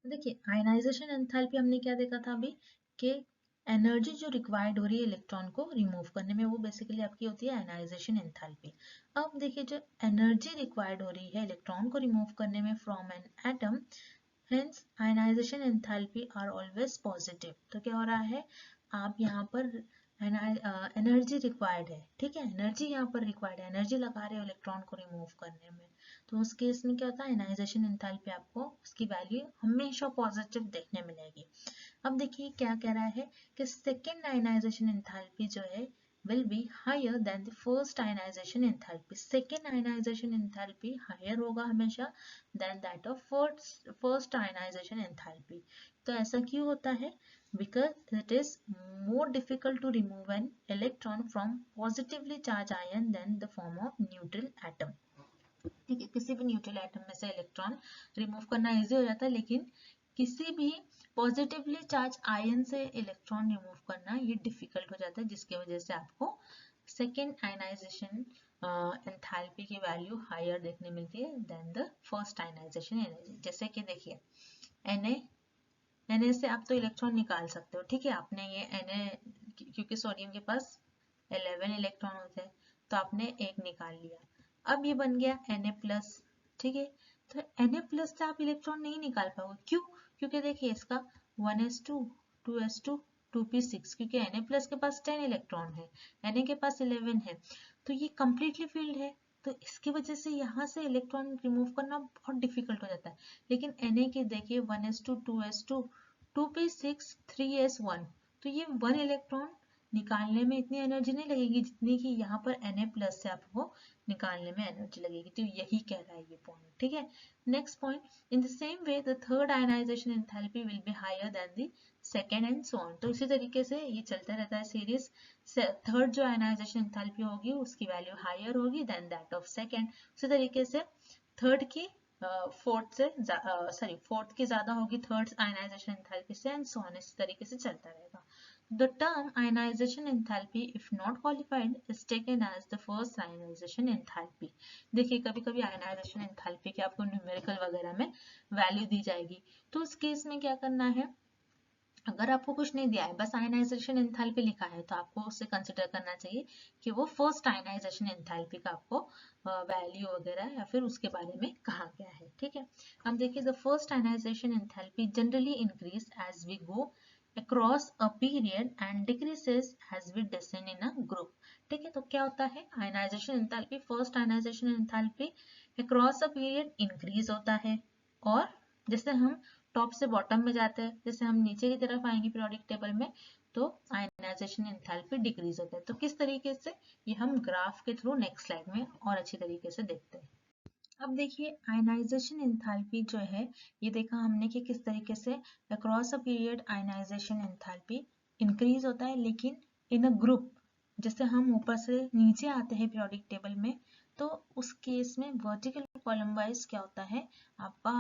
देखिए आयनाइजेशन एंथैल्पी हमने क्या देखा था अभी, कि एनर्जी जो रिक्वायर्ड हो रही है इलेक्ट्रॉन को रिमूव करने में, वो बेसिकली आपकी होती है आयनाइजेशन एंथैल्पी। अब देखिए जो एनर्जी रिक्वायर्ड हो रही है इलेक्ट्रॉन को रिमूव करने में from an atom, hence ionization enthalpy are always positive। तो क्या हो रहा है, आप यहाँ पर एनर्जी रिक्वायर्ड है, ठीक है, एनर्जी यहाँ पर रिक्वायर्ड है, एनर्जी लगा रहे हो इलेक्ट्रॉन को रिमूव करने में, तो उस केस में क्या होता है, आयनाइजेशन एंथैल्पी आपको उसकी वैल्यू हमेशा पॉजिटिव देखने मिलेगी। अब देखिए क्या कह रहा है कि सेकेंड आयनाइजेशन एंथैल्पी जो है will be higher than the first ionization enthalpy। second ionization enthalpy higher होगा हमेशा than that of first ionization enthalpy। तो ऐसा क्यों होता है, because it is more difficult to remove an electron from positively charged ion than the form of neutral atom। ठीक है, किसी भी न्यूट्रल एटम में से इलेक्ट्रॉन रिमूव करना इजी हो जाता है, लेकिन किसी भी पॉजिटिवली चार्ज आयन से इलेक्ट्रॉन रिमूव करना ये डिफिकल्ट हो जाता है, जिसकी वजह से आपको सेकेंड आयनाइजेशन एंथैल्पी की वैल्यू हायर देखने मिलती है than the first ionization energy. जैसे कि देखिए Na से आप तो इलेक्ट्रॉन निकाल सकते हो, ठीक है, आपने ये Na क्योंकि सोडियम के पास 11 इलेक्ट्रॉन होते हैं, तो आपने एक निकाल लिया, अब ये बन गया Na+, ठीक है, तो Na+ से आप इलेक्ट्रॉन नहीं निकाल पाओगे, क्यों, क्योंकि देखिए इसका 1s2 2s2 2p6, क्योंकि Na+ के पास 10 इलेक्ट्रॉन है, Na के पास 11 है, तो ये कंप्लीटली फिल्ड है, तो इसकी वजह से यहाँ से इलेक्ट्रॉन रिमूव करना बहुत डिफिकल्ट हो जाता है। लेकिन Na के देखिए 1s2 2s2 2p6 3s1, तो ये 1 इलेक्ट्रॉन निकालने में इतनी एनर्जी नहीं लगेगी जितनी कि यहाँ पर Na+ से आपको निकालने में एनर्जी लगेगी। तो यही कह रहा है ये पॉइंट, ठीक है। Next point, in the same way the third ionization enthalpy will be higher than the second and so on. तो इसी तरीके से ये चलता रहता है सीरीज, थर्ड जो आयनाइजेशन एंथैल्पी होगी उसकी वैल्यू हायर होगी देन दैट ऑफ सेकेंड, उसी तरीके से थर्ड की फोर्थ की ज्यादा होगी थर्ड आयनाइजेशन एंथैल्पी से एंड सो ऑन, इस तरीके से चलता रहेगा। The term ionization enthalpy, if not qualified, is taken as the first ionization enthalpy। देखिए कभी कभी आयनाइजेशन एंथैल्पी की आपको न्यूमेरिकल वगैरह में वैल्यू दी जाएगी, तो उस केस में क्या करना है, अगर आपको कुछ नहीं दिया है बस आयनाइजेशन एंथैल्पी लिखा है, तो आपको उससे कंसिडर करना चाहिए कि वो फर्स्ट आयनाइजेशन एंथैल्पी का आपको वैल्यू वगैरह या फिर उसके बारे में कहा गया है। ठीक है, अब देखिए the first ionization enthalpy generally increase as we go across a period and decreases as we descend in a group। ठीक है, तो क्या होता है, ionization enthalpy, first ionization enthalpy across a period increase होता है, और जैसे हम टॉप से बॉटम में जाते हैं, जैसे हम नीचे की तरफ आएंगे पीरियोडिक टेबल में, तो आयनाइजेशन एंथैल्पी डिक्रीज होता है। तो किस तरीके से, ये हम ग्राफ के थ्रू नेक्स्ट स्लाइड में और अच्छी तरीके से देखते हैं। अब देखिए आयनाइजेशन एंथैल्पी जो है, ये देखा हमने कि किस तरीके से across a period ionization enthalpy increase होता है, लेकिन इन अ ग्रुप, जैसे हम ऊपर से नीचे आते हैं पीरियोडिक टेबल में, तो उस केस में वर्टिकल कॉलम वाइज क्या होता है, आपका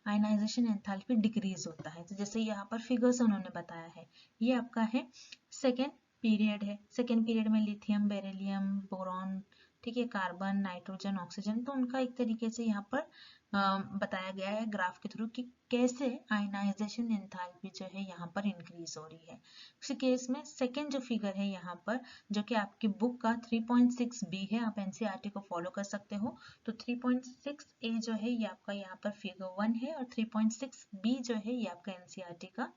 आयनाइजेशन एंथैल्पी डिक्रीज होता है। तो जैसे यहाँ पर फिगर से उन्होंने बताया है, ये आपका है सेकेंड पीरियड है, सेकेंड पीरियड में लिथियम, बेरिलियम, बोरॉन, ठीक है, कार्बन, नाइट्रोजन, ऑक्सीजन, तो उनका एक तरीके से यहाँ पर बताया गया है ग्राफ के थ्रू कि कैसे आयनाइजेशन एंथैल्पी जो है यहाँ पर इंक्रीज हो रही है। उसी केस में सेकेंड जो फिगर है यहाँ पर, जो कि आपकी बुक का 3.6b है, आप एनसीईआरटी को फॉलो कर सकते हो, तो 3.6a जो है ये आपका यहाँ पर फिगर 1 है, और 3.6b जो है ये आपका एनसीईआरटी का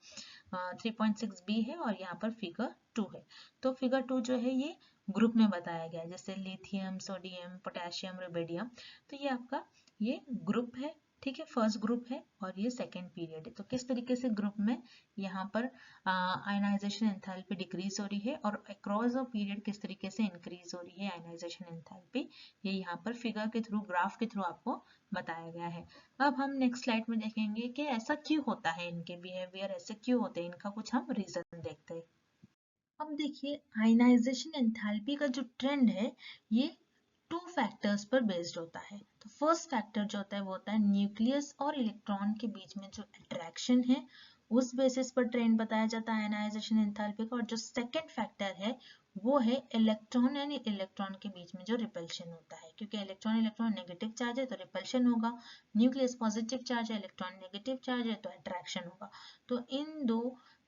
3.6b है, और यहाँ पर फिगर 2 है। तो फिगर 2 जो है ये ग्रुप में बताया गया है, जैसे लिथियम, सोडियम, पोटेशियम, रुबिडियम, तो ये आपका ये ग्रुप है। ठीक है, फर्स्ट ग्रुप है और ये सेकेंड पीरियड है। तो किस तरीके से ग्रुप में यहाँ पर आयनाइजेशन एंथैल्पी डिक्रीज हो रही है और अक्रॉस द पीरियड किस तरीके से इंक्रीज हो रही है आयनाइजेशन एंथैल्पी, ये यहाँ पर फिगर के थ्रू, ग्राफ के थ्रू आपको बताया गया है। अब हम नेक्स्ट स्लाइड में देखेंगे कि ऐसा क्यों होता है, इनके बिहेवियर ऐसे क्यों होते हैं, इनका कुछ हम रीजन देखते हैं। अब देखिए, आयनाइजेशन एंथैल्पी का जो ट्रेंड है ये टू फैक्टर्स पर बेस्ड होता है। तो फर्स्ट फैक्टर जो होता है वो होता है न्यूक्लियस और इलेक्ट्रॉन के बीच में जो अट्रैक्शन है, उस बेसिस पर ट्रेंड बताया जाता है आयनाइजेशन एंथैल्पी का। और जो सेकंड फैक्टर है वो है इलेक्ट्रॉन यानी इलेक्ट्रॉन के बीच में जो रिपल्शन होता है, क्योंकि इलेक्ट्रॉन इलेक्ट्रॉन नेगेटिव चार्ज है तो रिपल्शन होगा, न्यूक्लियस पॉजिटिव चार्ज है, इलेक्ट्रॉन नेगेटिव चार्ज है तो अट्रैक्शन होगा। तो इन दो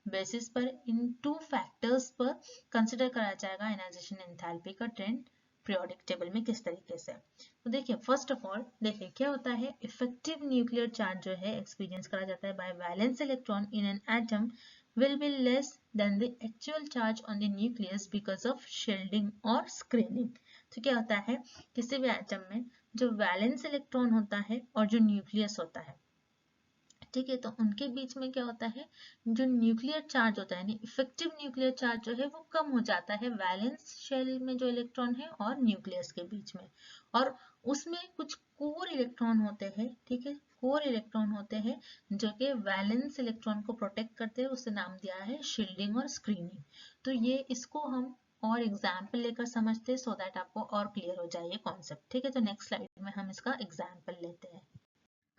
बेसिस पर, इन टू फैक्टर्स पर कंसिडर करा जाएगा आयनाइजेशन एंथैल्पी का ट्रेंड पीरियोडिक टेबल में किस तरीके से। तो देखिए, फर्स्ट ऑफ ऑल देखिए क्या होता है, इफेक्टिव न्यूक्लियर चार्ज जो है एक्सपीरियंस करा जाता है by valence electron in an atom will be less than the actual charge on the nucleus because of shielding or screening। तो क्या होता है, किसी भी एटम में जो वैलेंस इलेक्ट्रॉन होता है और जो न्यूक्लियस होता है, ठीक है, तो उनके बीच में क्या होता है, जो न्यूक्लियर चार्ज होता है यानी इफेक्टिव न्यूक्लियर चार्ज जो है वो कम हो जाता है वैलेंस शेल में जो इलेक्ट्रॉन है और न्यूक्लियस के बीच में। और उसमें कुछ कोर इलेक्ट्रॉन होते हैं, ठीक है, कोर इलेक्ट्रॉन होते हैं जो कि वैलेंस इलेक्ट्रॉन को प्रोटेक्ट करते हैं, उससे नाम दिया है शील्डिंग और स्क्रीनिंग। तो ये इसको हम और एग्जाम्पल लेकर समझते हैं सो दैट आपको और क्लियर हो जाए ये कॉन्सेप्ट। ठीक है, तो नेक्स्ट स्लाइड में हम इसका एग्जाम्पल लेते हैं।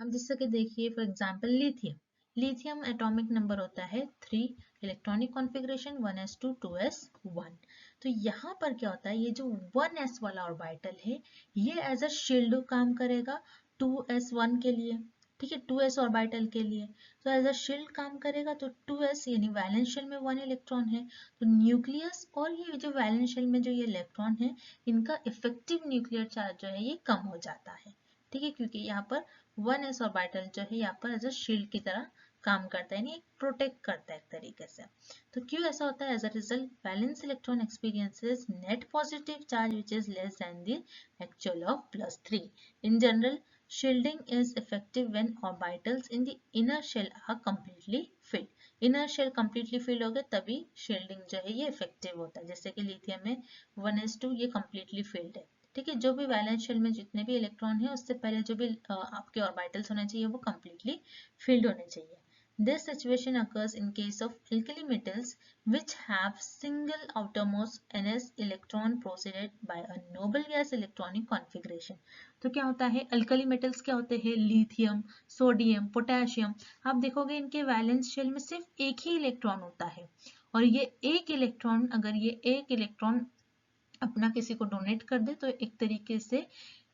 अब जैसे कि देखिए for example lithium, lithium atomic number होता है 3, इलेक्ट्रॉनिक कॉन्फ़िगरेशन 1s2 2s1। तो यहाँ पर क्या होता है, ये जो 1s वाला ऑर्बिटल है ये एज अ शील्ड काम करेगा 2s1 के लिए, ठीक है, 2s ऑर्बिटल के लिए। तो एज अ शील्ड काम करेगा, तो 2s यानी वैलेंस शेल में 1 इलेक्ट्रॉन है, तो न्यूक्लियस और ये जो वैलेंस शेल में जो ये इलेक्ट्रॉन है इनका इफेक्टिव न्यूक्लियर चार्ज जो है ये कम हो जाता है, ठीक है, क्योंकि यहाँ पर 1s ऑर्बिटल जो है यहाँ पर एज अ शील्ड की तरह काम करता है, यानी प्रोटेक्ट करता है एक तरीके से। तो क्यों ऐसा होता है, as a result valence electron experiences net positive charge which is less than the actual of +3। In general shielding is effective when orbitals in the inner shell are completely filled। inner shell completely filled हो गए तभी shielding जो है ये effective होता है। जैसे कि लिथियम में 1s2 ये completely filled है, ठीक है, जो भी वैलेंस शेल में जितने भी इलेक्ट्रॉन है उससे पहले जो भी आपके ऑर्बिटल्स होने चाहिए वो completely filled होने चाहिए। This situation occurs in case of alkali metals which have single outermost ns electron preceded by a noble gas electronic configuration। तो क्या होता है, अल्कली मेटल्स क्या होते हैं, लिथियम, सोडियम, पोटेशियम। आप देखोगे इनके वैलेंस शेल में सिर्फ एक ही इलेक्ट्रॉन होता है और ये एक इलेक्ट्रॉन, अगर ये एक इलेक्ट्रॉन अपना किसी को डोनेट कर दे तो एक तरीके से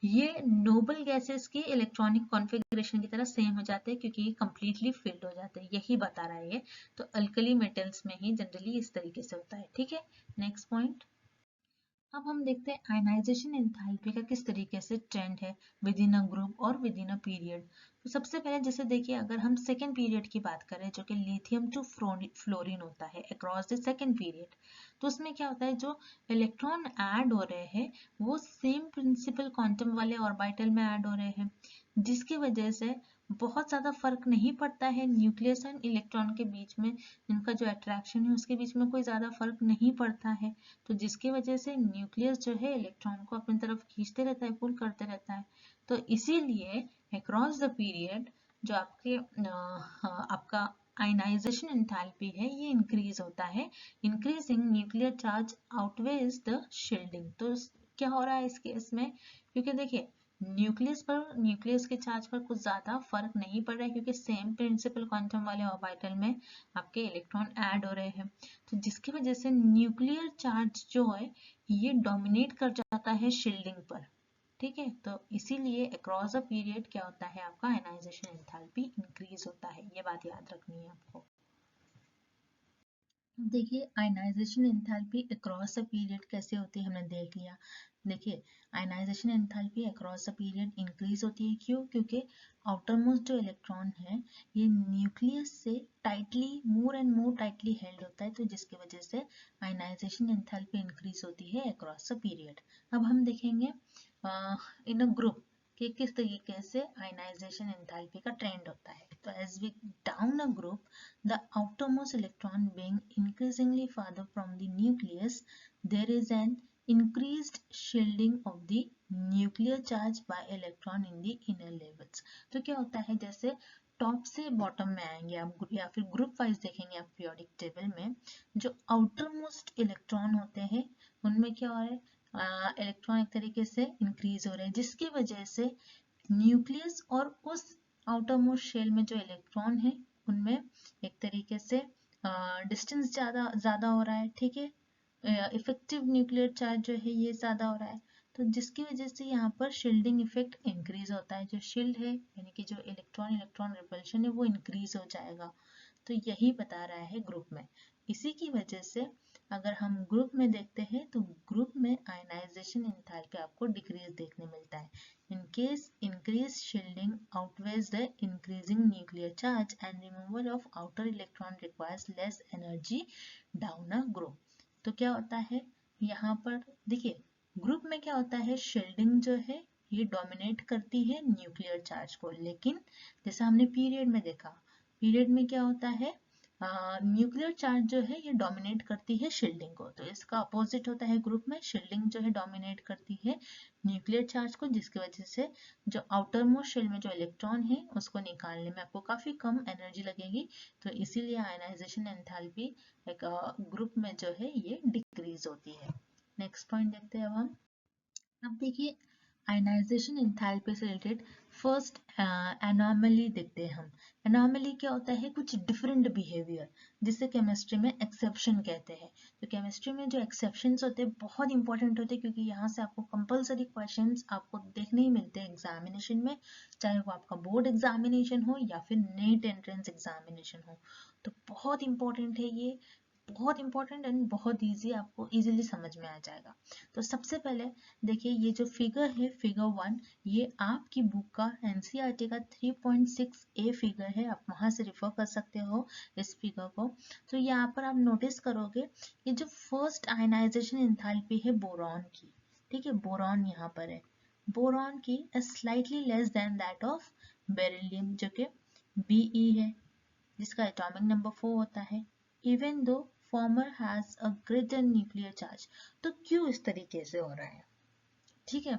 ये नोबल गैसेस की इलेक्ट्रॉनिक कॉन्फ़िगरेशन की तरह सेम हो जाते हैं, क्योंकि ये कंप्लीटली फिल्ड हो जाते हैं, यही बता रहा है ये। तो अल्कली मेटल्स में ही जनरली इस तरीके से होता है, ठीक है। नेक्स्ट पॉइंट, अब हम देखते हैं आयनाइजेशन एंथैल्पी का किस तरीके से ट्रेंड है विद इन अ ग्रुप और विद इन अ पीरियड। तो सबसे पहले जैसे देखिए, अगर हम सेकेंड पीरियड की बात करें जो कि लिथियम टू फ्लोरीन होता है अक्रॉस द सेकेंड पीरियड, तो उसमें क्या होता है, जो इलेक्ट्रॉन ऐड हो रहे हैं वो सेम प्रिंसिपल क्वांटम वाले ऑर्बिटल में ऐड हो रहे हैं, जिसकी वजह से बहुत ज़्यादा फर्क नहीं पड़ता है न्यूक्लियस एंड इलेक्ट्रॉन के बीच में, इनका जो अट्रैक्शन है उसके बीच में कोई ज़्यादा फर्क नहीं पड़ता है। तो जिसकी वजह से न्यूक्लियस जो है इलेक्ट्रॉन को अपनी तरफ खींचते रहता है, पुल करते रहता है। तो इसीलिए अक्रॉस द पीरियड जो आपका आयनाइजेशन एंथैल्पी है ये इंक्रीज होता है, increasing nuclear charge outweighs the shielding. तो क्या हो रहा है इस केस में, क्योंकि देखिए न्यूक्लियस के चार्ज पर कुछ ज्यादा फर्क नहीं पड़ रहा है, क्योंकि सेम प्रिंसिपल क्वांटम वाले ऑर्बिटल में आपके इलेक्ट्रॉन ऐड हो रहे हैं। तो जिसकी वजह से न्यूक्लियर चार्ज जो है ये डोमिनेट कर जाता है शील्डिंग पर, ठीक है। तो इसीलिए अक्रॉस अ पीरियड क्या होता है, आपका आयनाइजेशन एंथैल्पी इंक्रीज होता है, ये बात याद रखनी है आपको। देखिए ionization enthalpy across the period कैसे होती है हमने देख लिया। देखिए ionization enthalpy across the period increase होती है, क्यों, क्योंकि आउटर मोस्ट जो इलेक्ट्रॉन है ये न्यूक्लियस से tightly more and more tightly held होता है, तो जिसकी वजह से आयनाइजेशन एंथैल्पी इंक्रीज होती है अक्रॉस द पीरियड। अब हम देखेंगे इन अ ग्रुप, कि किस तरीके से आयनाइजेशन एंथैल्पी का ट्रेंड होता है। तो as we down a group, the outermost electron being increasingly farther from the nucleus, there is an increased shielding of the nuclear charge by electron in the inner levels। तो क्या होता है, जैसे top से bottom में आएंगे आप या फिर ग्रुप वाइज देखेंगे आप पीरियोडिक टेबल में, जो आउटर मोस्ट इलेक्ट्रॉन होते हैं उनमें क्या हो रहा है, इलेक्ट्रॉन एक तरीके से इंक्रीज हो रहे हैं, जिसकी वजह से न्यूक्लियस और उस आउटर मोस्ट शेल में जो इलेक्ट्रॉन है उनमें एक तरीके से डिस्टेंस ज़्यादा हो रहा है, ठीक है। इफेक्टिव न्यूक्लियर चार्ज जो है ये ज़्यादा हो रहा है, तो जिसकी वजह से यहाँ पर शील्डिंग इफेक्ट इंक्रीज होता है। जो शील्ड है यानी कि जो इलेक्ट्रॉन इलेक्ट्रॉन रिपल्शन है वो इंक्रीज हो जाएगा। तो यही बता रहा है ग्रुप में। इसी की वजह से अगर हम ग्रुप में देखते हैं तो ग्रुप में आयनाइजेशन एंथैल्पी आपको डिक्रीज देखने मिलता है। In case increase shielding outweighs the increasing nuclear charge and removal of outer electron requires less energy down a group. तो क्या होता है यहाँ पर देखिए, ग्रुप में क्या होता है, शील्डिंग जो है ये डोमिनेट करती है न्यूक्लियर चार्ज को, लेकिन जैसा हमने पीरियड में देखा, पीरियड में क्या होता है, न्यूक्लियर चार्ज जो है ये डोमिनेट करती है शील्डिंग को। तो इसका अपोजिट होता है ग्रुप में, शील्डिंग जो है डोमिनेट करती है न्यूक्लियर चार्ज को, जिसकी वजह से जो आउटर मोस्ट शेल में जो इलेक्ट्रॉन है उसको निकालने में आपको काफी कम एनर्जी लगेगी। तो इसीलिए आयनाइजेशन एंथैल्पी एक ग्रुप में जो है ये डिक्रीज होती है। नेक्स्ट पॉइंट देखते हैं अब देखिए आयनाइजेशन एंथैल्पी से रिलेटेड फर्स्ट एनॉमली देखते हैं हम। एनॉमली क्या होता है, कुछ डिफरेंट बिहेवियर, जिसे केमिस्ट्री में एक्सेप्शन कहते हैं। तो केमिस्ट्री में जो एक्सेप्शंस होते हैं बहुत इंपॉर्टेंट होते हैं, क्योंकि यहाँ से आपको कंपलसरी क्वेश्चंस आपको देखने ही मिलते हैं एग्जामिनेशन में, चाहे वो आपका बोर्ड एग्जामिनेशन हो या फिर नेट एंट्रेंस एग्जामिनेशन हो। तो बहुत इंपॉर्टेंट है ये, बहुत इंपॉर्टेंट एंड बहुत ईजी, आपको इजीली समझ में आ जाएगा। तो सबसे पहले देखिए ये जो फिगर है फिगर 1, ये आपकी बुक का एनसीईआरटी का 3.6A फिगर है, आप वहां से रिफर कर सकते हो इस फिगर को। तो यहाँ पर आप नोटिस करोगे ये जो फर्स्ट आयनाइजेशन एंथैल्पी है बोरॉन की, ठीक है, बोरॉन यहाँ पर है, बोरॉन की slightly less than that of beryllium जो कि Be है, जिसका एटॉमिक नंबर 4 होता है, even though farmer has a greater nuclear charge. तो क्यों इस तरीके से हो रहा है, ठीक है।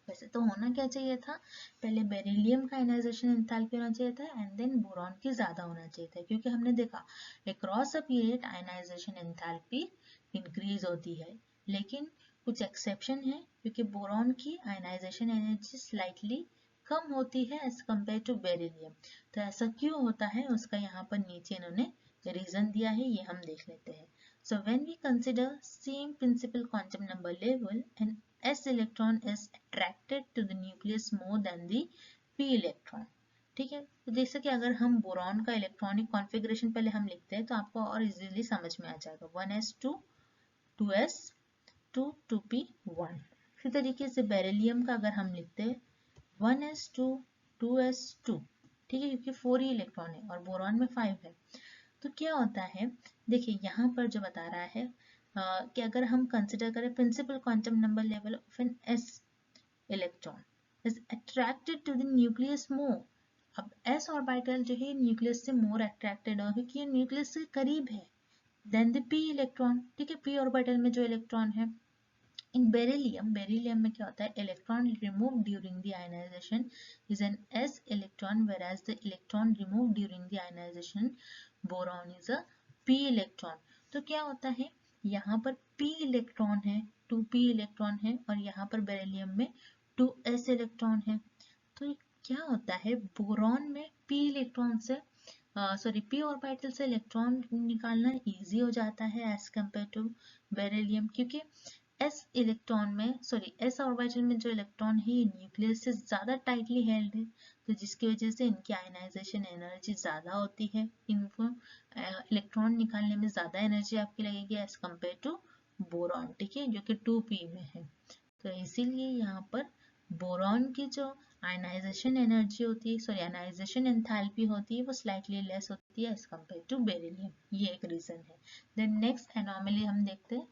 वैसे तो होना क्या चाहिए था, पहले बेरिलियम का आयनाइजेशन एंथैल्पी होना चाहिए था एंड देन बोरॉन की ज्यादा होना चाहिए था, क्योंकि हमने देखा across a period ionization enthalpy increase होती है, लेकिन कुछ एक्सेप्शन है, क्योंकि बोरॉन की आयनाइजेशन एनर्जी स्लाइटली कम होती है एज कम्पेयर टू बेरिलियम। तो ऐसा क्यों होता है उसका यहाँ पर नीचे इन्होंने रीजन दिया है, ये हम देख लेते हैं। So when we consider same principal quantum number level, and s electron is attracted to the nucleus more than the p electron, ठीक है। तो जैसे कि अगर हम बोरॉन का इलेक्ट्रॉनिक कॉन्फ़िगरेशन पहले हम लिखते हैं तो आपको और इजीली समझ में आ जाएगा, 1s2 2s 2 2p1। इसी तरीके से बेरिलियम का अगर हम लिखते हैं 1s2 2s2, ठीक है, क्योंकि 4 ही इलेक्ट्रॉन है और बोरॉन में 5 है। तो क्या होता है, देखिए यहाँ पर जो बता रहा है कि अगर हम कंसिडर करें principal quantum number level of an s electron is attracted to the nucleus more. अब s ऑर्बिटल जो है न्यूक्लियस से मोर अट्रैक्टेड है, क्योंकि ये न्यूक्लियस से करीब है देन द p इलेक्ट्रॉन, ठीक है, p ऑर्बिटल में जो इलेक्ट्रॉन है। इन बेरिलियम में क्या होता है, electron remove during the ionization is an s electron, whereas the electron removed during the ionization boron is a p electron. तो क्या होता है, यहाँ पर p इलेक्ट्रॉन है, 2p इलेक्ट्रॉन है, और यहाँ पर बेरिलियम में 2s इलेक्ट्रॉन है। तो क्या होता है, बोरॉन में p इलेक्ट्रॉन से p ऑर्बिटल से इलेक्ट्रॉन निकालना इजी हो जाता है एज कम्पेयर टू बेरिलियम, क्योंकि s ऑर्बिटल में जो इलेक्ट्रॉन है ये न्यूक्लियस से ज्यादा टाइटली हेल्ड है, तो जिसकी वजह से इनकी आयनाइजेशन एनर्जी ज्यादा होती है, इनको इलेक्ट्रॉन निकालने में ज्यादा एनर्जी आपकी लगेगी एज कम्पेयर टू बोरॉन, ठीक है, जो कि 2p में है। तो इसीलिए यहाँ पर बोरॉन की जो आयनाइजेशन एनर्जी होती है, आयनाइजेशन एंथैल्पी होती है, वो स्लाइटली लेस होती है एज कम्पेयर टू बेरिलियम, ये एक रीजन है। देन नेक्स्ट एनॉमली हम देखते हैं।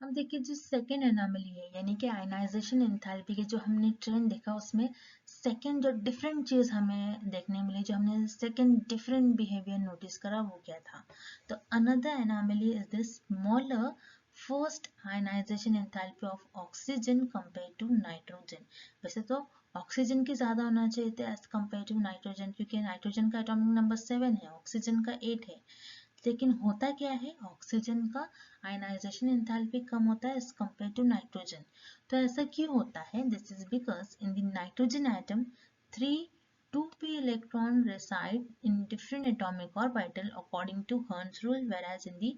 अब देखिए जो सेकेंड एनोमली है यानी कि आयनाइजेशन एंथैल्पी के जो हमने ट्रेंड देखा उसमें सेकेंड जो डिफरेंट चीज हमें देखने मिली, जो हमने सेकेंड डिफरेंट बिहेवियर नोटिस करा वो क्या था। तो another anomaly is the smaller first ionization enthalpy of oxygen compare to nitrogen. वैसे तो ऑक्सीजन की ज्यादा होना चाहिए था एज कंपेयर टू नाइट्रोजन, क्योंकि नाइट्रोजन का एटॉमिक नंबर 7 है, ऑक्सीजन का 8 है। लेकिन होता क्या है, ऑक्सीजन का आयनाइजेशन एंथैल्पी कम होता है एज कंपेयर टू नाइट्रोजन। तो ऐसा क्यों होता है? This is because in the nitrogen atom 2p electron reside in different atomic orbital according to Hertz rule, whereas in the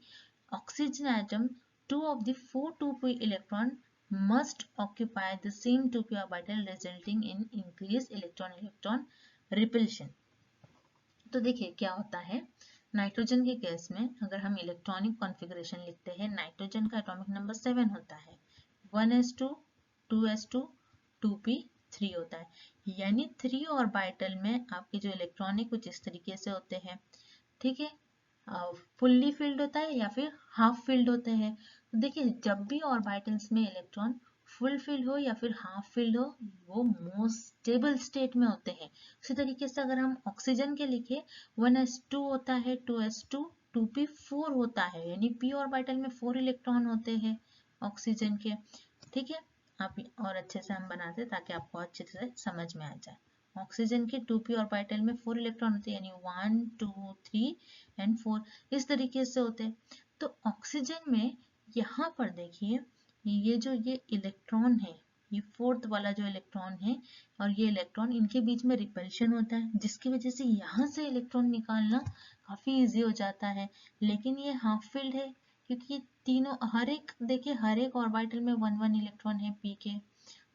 oxygen atom 2 of the 4 2p electron must occupy the same 2p orbital, resulting in increased electron repulsion। तो देखिए क्या होता है, nitrogen के case में अगर हम electronic configuration लिखते हैं, नाइट्रोजन का एटॉमिक नंबर 7 होता है, 1s2 2s2 2p3 होता है। यानी 3 ऑर्बिटल में आपके जो इलेक्ट्रॉन है कुछ इस तरीके से होते हैं, ठीक है। फुल्ली फिल्ड होता है या फिर हाफ फिल्ड होते हैं। तो देखिए जब भी ऑर्बिटल्स में इलेक्ट्रॉन फुल फिल हो या फिर हाफ फिल्ड हो, वो मोस्ट स्टेबल स्टेट में होते हैं। उसी तरीके से अगर हम ऑक्सीजन के लिखे 1s2 होता है, 2s2 2p4 होता है, यानी p ऑर्बिटल में 4 इलेक्ट्रॉन होते हैं ऑक्सीजन के, ठीक है। आप और अच्छे से हम बनाते हैं ताकि आपको अच्छे से समझ में आ जाए। ऑक्सीजन के 2p ऑर्बिटल में 4 इलेक्ट्रॉन होते हैं, यानी 1 2 3 एंड 4 इस तरीके से होते हैं। तो ऑक्सीजन में यहाँ पर देखिए ये इलेक्ट्रॉन है, ये फोर्थ वाला जो इलेक्ट्रॉन है और ये इलेक्ट्रॉन, इनके बीच में रिपल्शन होता है, जिसकी वजह से यहाँ से इलेक्ट्रॉन निकालना काफी इजी हो जाता है। लेकिन ये हाफ फील्ड है क्योंकि तीनों हर एक देखिए हर एक ऑर्बिटल में 1 1 इलेक्ट्रॉन है p के,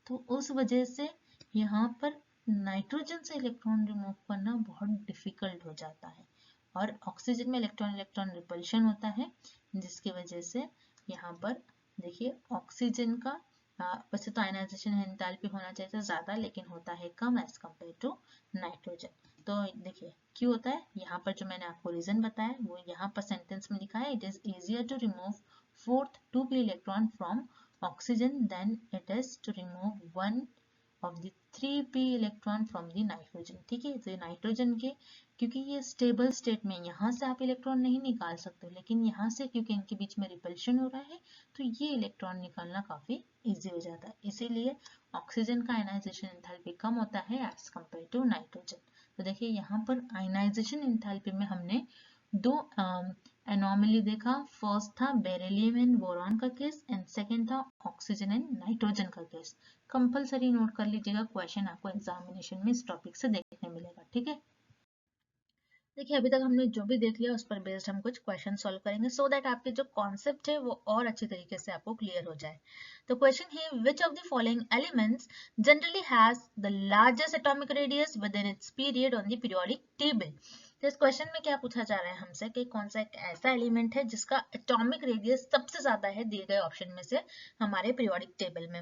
तो उस वजह से यहाँ पर नाइट्रोजन से इलेक्ट्रॉन रिमूव करना बहुत डिफिकल्ट हो जाता है। और ऑक्सीजन में इलेक्ट्रॉन इलेक्ट्रॉन रिपल्शन होता है, जिसकी वजह से यहाँ पर देखिए ऑक्सीजन का वैसे तो आयनाइजेशन एंथैल्पी होना चाहिए था ज्यादा, लेकिन होता है कम एज कम्पेयर टू नाइट्रोजन। तो देखिए क्यों होता है, यहाँ पर जो मैंने आपको रीजन बताया वो यहाँ पर सेंटेंस में लिखा है, it is easier to remove fourth 2p electron from oxygen than it is to remove one of the 3p electron from the nitrogen। ठीक है, तो ये नाइट्रोजन के क्योंकि ये स्टेबल स्टेट में यहाँ से आप इलेक्ट्रॉन नहीं निकाल सकते, लेकिन यहाँ से क्योंकि इनके बीच में रिपल्शन हो रहा है तो ये इलेक्ट्रॉन निकालना काफी इजी हो जाता है। इसीलिए ऑक्सीजन का आयनाइजेशन एंथैल्पी कम होता है एज कम्पेयर टू नाइट्रोजन। तो देखिए यहाँ पर आयनाइजेशन एंथैल्पी में हमने दो एनोमली देखा। फर्स्ट था बेरिलियम एंड बोरॉन का केस एंड सेकंड था ऑक्सीजन एंड नाइट्रोजन का केस। कंपलसरी नोट कर लीजिएगा, क्वेश्चन आपको एग्जामिनेशन में इस टॉपिक से देखने मिलेगा, ठीक है। देखिए अभी तक हमने जो भी देख लिया उस पर बेस्ड हम कुछ क्वेश्चन सॉल्व करेंगे सो दैट आपके जो कॉन्सेप्ट है वो और अच्छी तरीके से आपको क्लियर हो जाए। तो क्वेश्चन है, which of the following elements generally has the largest atomic radius with in its period on the periodic table. तो इस क्वेश्चन में क्या पूछा जा रहा है हमसे कि कौन सा एक ऐसा एलिमेंट है जिसका एटॉमिक रेडियस सबसे ज्यादा है दिए गए ऑप्शन में से हमारे पीरियोडिक टेबल में।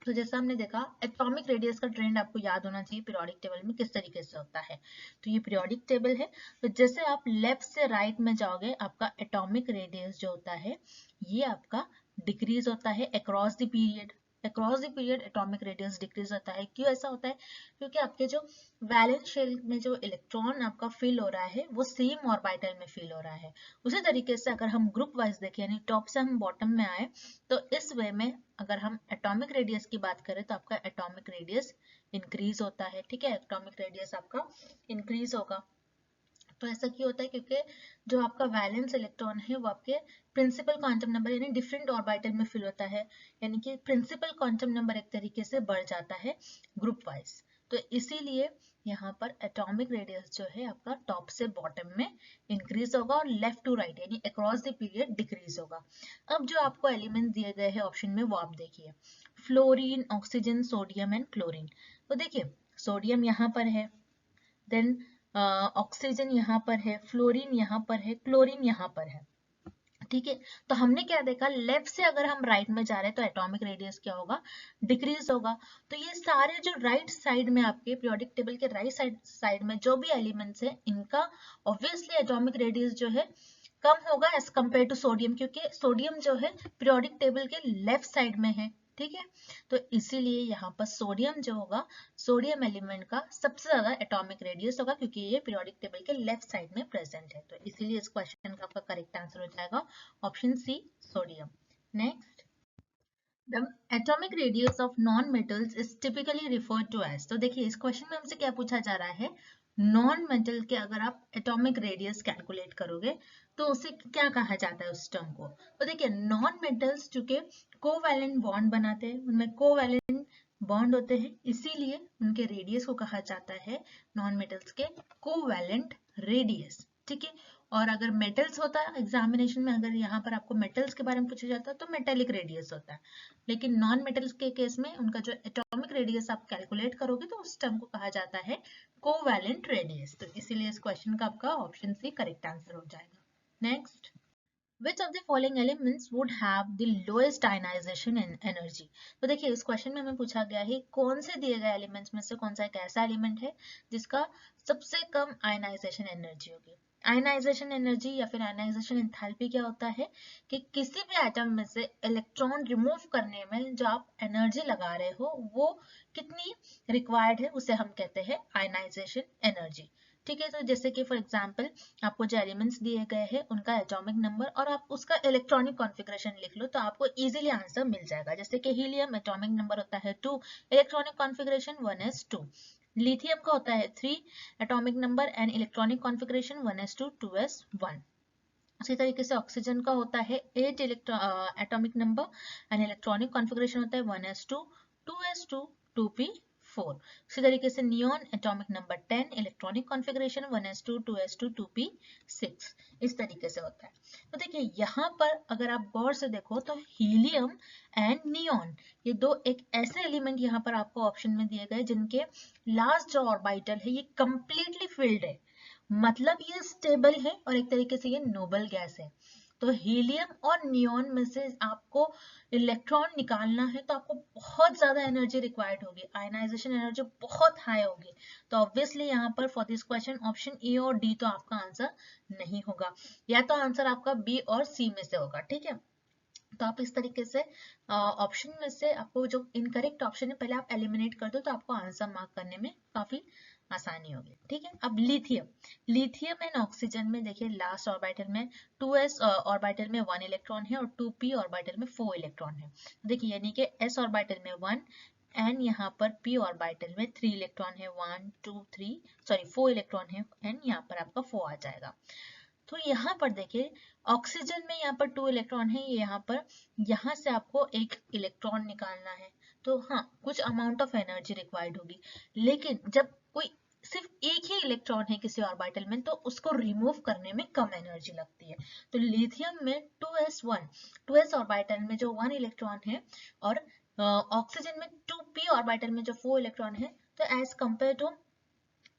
तो जैसा हमने देखा एटॉमिक रेडियस का ट्रेंड आपको याद होना चाहिए पीरियोडिक टेबल में किस तरीके से होता है। तो ये पीरियोडिक टेबल है, तो जैसे आप लेफ्ट से राइट में जाओगे आपका एटॉमिक रेडियस जो होता है ये आपका डिक्रीज होता है across the period. Across the period atomic radius decrease होता है। क्यों ऐसा होता है? क्योंकि आपके जो वैलेंस शेल में जो इलेक्ट्रॉन आपका फिल हो रहा है वो सेम ऑर्बिटल में फिल हो रहा है। उसी तरीके से अगर हम ग्रुप वाइज देखें यानी टॉप से हम बॉटम में आए तो इस वे में अगर हम एटॉमिक रेडियस की बात करें तो आपका एटॉमिक रेडियस इंक्रीज होता है, ठीक है, एटॉमिक रेडियस आपका इंक्रीज होगा। तो ऐसा क्यों होता है? क्योंकि जो आपका वैलेंस इलेक्ट्रॉन है वो आपके प्रिंसिपल क्वांटम नंबर यानी डिफरेंट ऑर्बिटल में फिल होता है, यानी कि प्रिंसिपल क्वांटम नंबर एक तरीके से बढ़ जाता है ग्रुप वाइज। तो इसीलिए यहाँ पर एटॉमिक रेडियस जो है आपका टॉप से बॉटम में इंक्रीज होगा और लेफ्ट टू राइट यानी अक्रॉस द पीरियड डिक्रीज होगा। अब जो आपको एलिमेंट दिए गए हैं ऑप्शन में वो आप देखिए, fluorine, oxygen, sodium and chlorine. तो देखिए सोडियम यहाँ पर है, देन ऑक्सीजन यहाँ पर है, फ्लोरीन यहाँ पर है, क्लोरीन यहाँ पर है, ठीक है। तो हमने क्या देखा, लेफ्ट से अगर हम राइट में जा रहे हैं तो एटॉमिक रेडियस क्या होगा? डिक्रीज होगा। तो ये सारे जो राइट साइड में आपके पीरियोडिक टेबल के राइट साइड में जो भी एलिमेंट्स है इनका ऑब्वियसली एटॉमिक रेडियस जो है कम होगा एज कम्पेयर टू सोडियम, क्योंकि सोडियम जो है पीरियोडिक टेबल के लेफ्ट साइड में है, ठीक है। तो इसीलिए यहाँ पर सोडियम जो होगा, सोडियम एलिमेंट का सबसे ज्यादा एटॉमिक रेडियस होगा, क्योंकि ये पीरियोडिक टेबल के लेफ्ट साइड में प्रेजेंट है। तो इसीलिए इस क्वेश्चन का आपका करेक्ट आंसर हो जाएगा option C, sodium. Next, The atomic radius of non-metals is typically referred to as। तो देखिए इस क्वेश्चन में हमसे क्या पूछा जा रहा है, नॉन मेटल के अगर आप एटॉमिक रेडियस कैलकुलेट करोगे तो उसे क्या कहा जाता है उस टर्म को। तो देखिए नॉन मेटल्स चूंकि कोवैलेंट बॉन्ड बनाते हैं, उनमें कोवैलेंट बॉन्ड होते हैं, इसीलिए उनके रेडियस को कहा जाता है नॉन मेटल्स के कोवैलेंट रेडियस, ठीक है। और अगर मेटल्स होता है एग्जामिनेशन में, अगर यहाँ पर आपको मेटल्स के बारे में पूछा जाता है तो मेटेलिक रेडियस होता है, लेकिन नॉन मेटल्स के केस में उनका जो एटॉमिक रेडियस आप कैलकुलेट करोगे तो उस टर्म को कहा जाता है कोवैलेंट रेडियस। तो इसीलिए इस क्वेश्चन का आपका ऑप्शन सी करेक्ट आंसर हो जाएगा। Next, Which of the following elements would have the lowest ionization energy? तो देखिए इस क्वेश्चन में हमें पूछा गया है कौन से दिए गए एलिमेंट्स में से कौन सा एक ऐसा एलिमेंट है जिसका सबसे कम आयनाइजेशन एनर्जी होगी। आयनाइजेशन एनर्जी या फिर आयनाइजेशन एंथैल्पी क्या होता है कि किसी भी एटम में से इलेक्ट्रॉन रिमूव करने में जो आप एनर्जी लगा रहे हो वो कितनी रिक्वायर्ड है, उसे हम कहते हैं आयनाइजेशन एनर्जी, ठीक है। तो जैसे कि फॉर एग्जांपल आपको जो एलिमेंट्स दिए गए हैं उनका एटॉमिक नंबर और आप उसका इलेक्ट्रॉनिक कॉन्फ़िगरेशन लिख लो तो आपको इजीली आंसर मिल जाएगा। जैसे कि हीलियम एटॉमिक नंबर होता है 2, इलेक्ट्रॉनिक कॉन्फ़िगरेशन 1s2। लिथियम का होता है 3 atomic number and electronic configuration 1s2 2s1। उसी तरीके से ऑक्सीजन का होता है 8 atomic number and electronic configuration होता है 1s2 2s2 2p4। उसी तरीके से neon atomic number 10, electronic configuration 1s2 2s2 2p6, इस तरीके से होता है। तो देखिए यहाँ पर अगर आप गौर से देखो तो हीलियम एंड नियॉन ये दो एक ऐसे एलिमेंट यहाँ पर आपको ऑप्शन में दिए गए जिनके लास्ट जो ऑर्बिटल है ये कंप्लीटली फिल्ड है, मतलब ये स्टेबल है और एक तरीके से ये नोबल गैस है। तो हीलियम और नियॉन में से आपको इलेक्ट्रॉन निकालना है तो आपको बहुत ज्यादा एनर्जी रिक्वायर्ड होगी, आयनाइजेशन एनर्जी बहुत हाई होगी। तो ऑब्वियसली यहाँ पर for this question option A और डी तो आपका आंसर नहीं होगा, या तो आंसर आपका बी और सी में से होगा, ठीक है। तो आप इस तरीके से ऑप्शन में से आपको जो इनकरेक्ट ऑप्शन है पहले आप एलिमिनेट कर दो तो आपको आंसर मार्क करने में काफी आसानी होगी, ठीक है। अब लिथियम, लिथियम एंड ऑक्सीजन में देखिए लास्ट ऑर्बिटल में 2s ऑर्बिटल में 1 इलेक्ट्रॉन है और 2p ऑर्बिटल में 4 इलेक्ट्रॉन है। देखिए यानी कि s ऑर्बिटल में 1 एंड यहाँ पर p ऑर्बिटल में 3 इलेक्ट्रॉन है, 1 2 3 सॉरी 4 इलेक्ट्रॉन है एंड यहाँ पर आपका 4 आ जाएगा। तो यहाँ पर देखिए ऑक्सीजन में यहाँ पर 2 इलेक्ट्रॉन है, यहाँ से आपको एक इलेक्ट्रॉन निकालना है तो हाँ कुछ अमाउंट ऑफ एनर्जी रिक्वायर्ड होगी, लेकिन जब कोई सिर्फ एक ही इलेक्ट्रॉन है किसी ऑर्बिटल में तो उसको रिमूव करने में कम एनर्जी लगती है। तो लिथियम में 2s ऑर्बिटल में जो 1 इलेक्ट्रॉन है और ऑक्सीजन में 2p ऑर्बिटल में जो 4 इलेक्ट्रॉन है, तो एज कंपेयर टू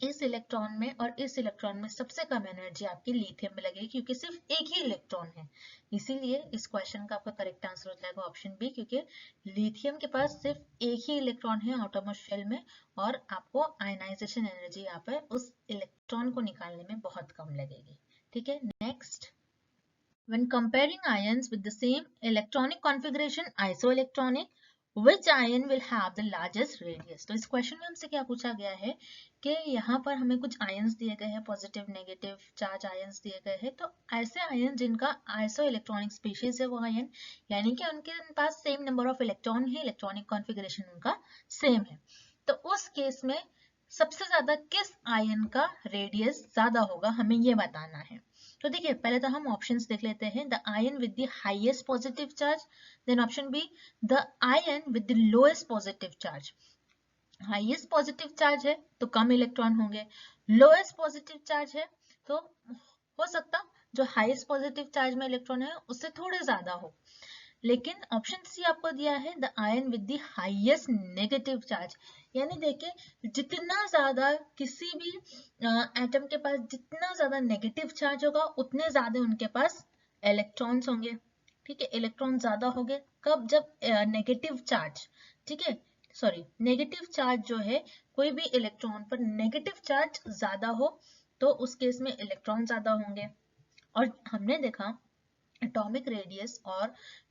इस इलेक्ट्रॉन में और इस इलेक्ट्रॉन में सबसे कम एनर्जी आपकी लिथियम में लगेगी क्योंकि सिर्फ एक ही इलेक्ट्रॉन है। इसीलिए इस क्वेश्चन का आपका करेक्ट आंसर हो जाएगा ऑप्शन बी, क्योंकि लिथियम के पास सिर्फ एक ही इलेक्ट्रॉन है आउटरमोस्ट शेल में और आपको आयनाइजेशन एनर्जी यहाँ पर उस इलेक्ट्रॉन को निकालने में बहुत कम लगेगी, ठीक है। Next, when comparing ions with the same electronic configuration isoelectronic, which ion will have the largest radius? तो इस क्वेश्चन में हमसे क्या पूछा गया है कि यहाँ पर हमें कुछ आयंस दिए गए हैं, पॉजिटिव नेगेटिव चार्ज आयंस दिए गए हैं, तो ऐसे आयन जिनका आइसो इलेक्ट्रॉनिक स्पीशीज है वो आयन, यानी कि उनके पास सेम नंबर ऑफ इलेक्ट्रॉन है, इलेक्ट्रॉनिक कॉन्फ़िगरेशन उनका सेम है, तो उस केस में सबसे ज्यादा किस आयन का रेडियस ज्यादा होगा हमें ये बताना है। तो देखिए पहले तो हम ऑप्शंस देख लेते हैं। The ion with the highest positive charge, then option B the ion with the lowest positive charge. Highest positive charge है तो कम इलेक्ट्रॉन होंगे, लोएस्ट पॉजिटिव चार्ज है तो हो सकता जो हाईएस्ट पॉजिटिव चार्ज में इलेक्ट्रॉन है उससे थोड़े ज्यादा हो, लेकिन ऑप्शन सी आपको दिया है the ion with the highest negative charge, यानी देखिए जितना ज्यादा किसी भी एटम के पास जितना ज्यादा नेगेटिव चार्ज होगा उतने ज्यादा उनके पास इलेक्ट्रॉन्स होंगे, ठीक है। इलेक्ट्रॉन ज्यादा होंगे कब, जब नेगेटिव चार्ज, ठीक है सॉरी नेगेटिव चार्ज जो है कोई भी इलेक्ट्रॉन पर नेगेटिव चार्ज ज्यादा हो तो उस केस में इलेक्ट्रॉन ज्यादा होंगे, और हमने देखा एटॉमिक रेडियस और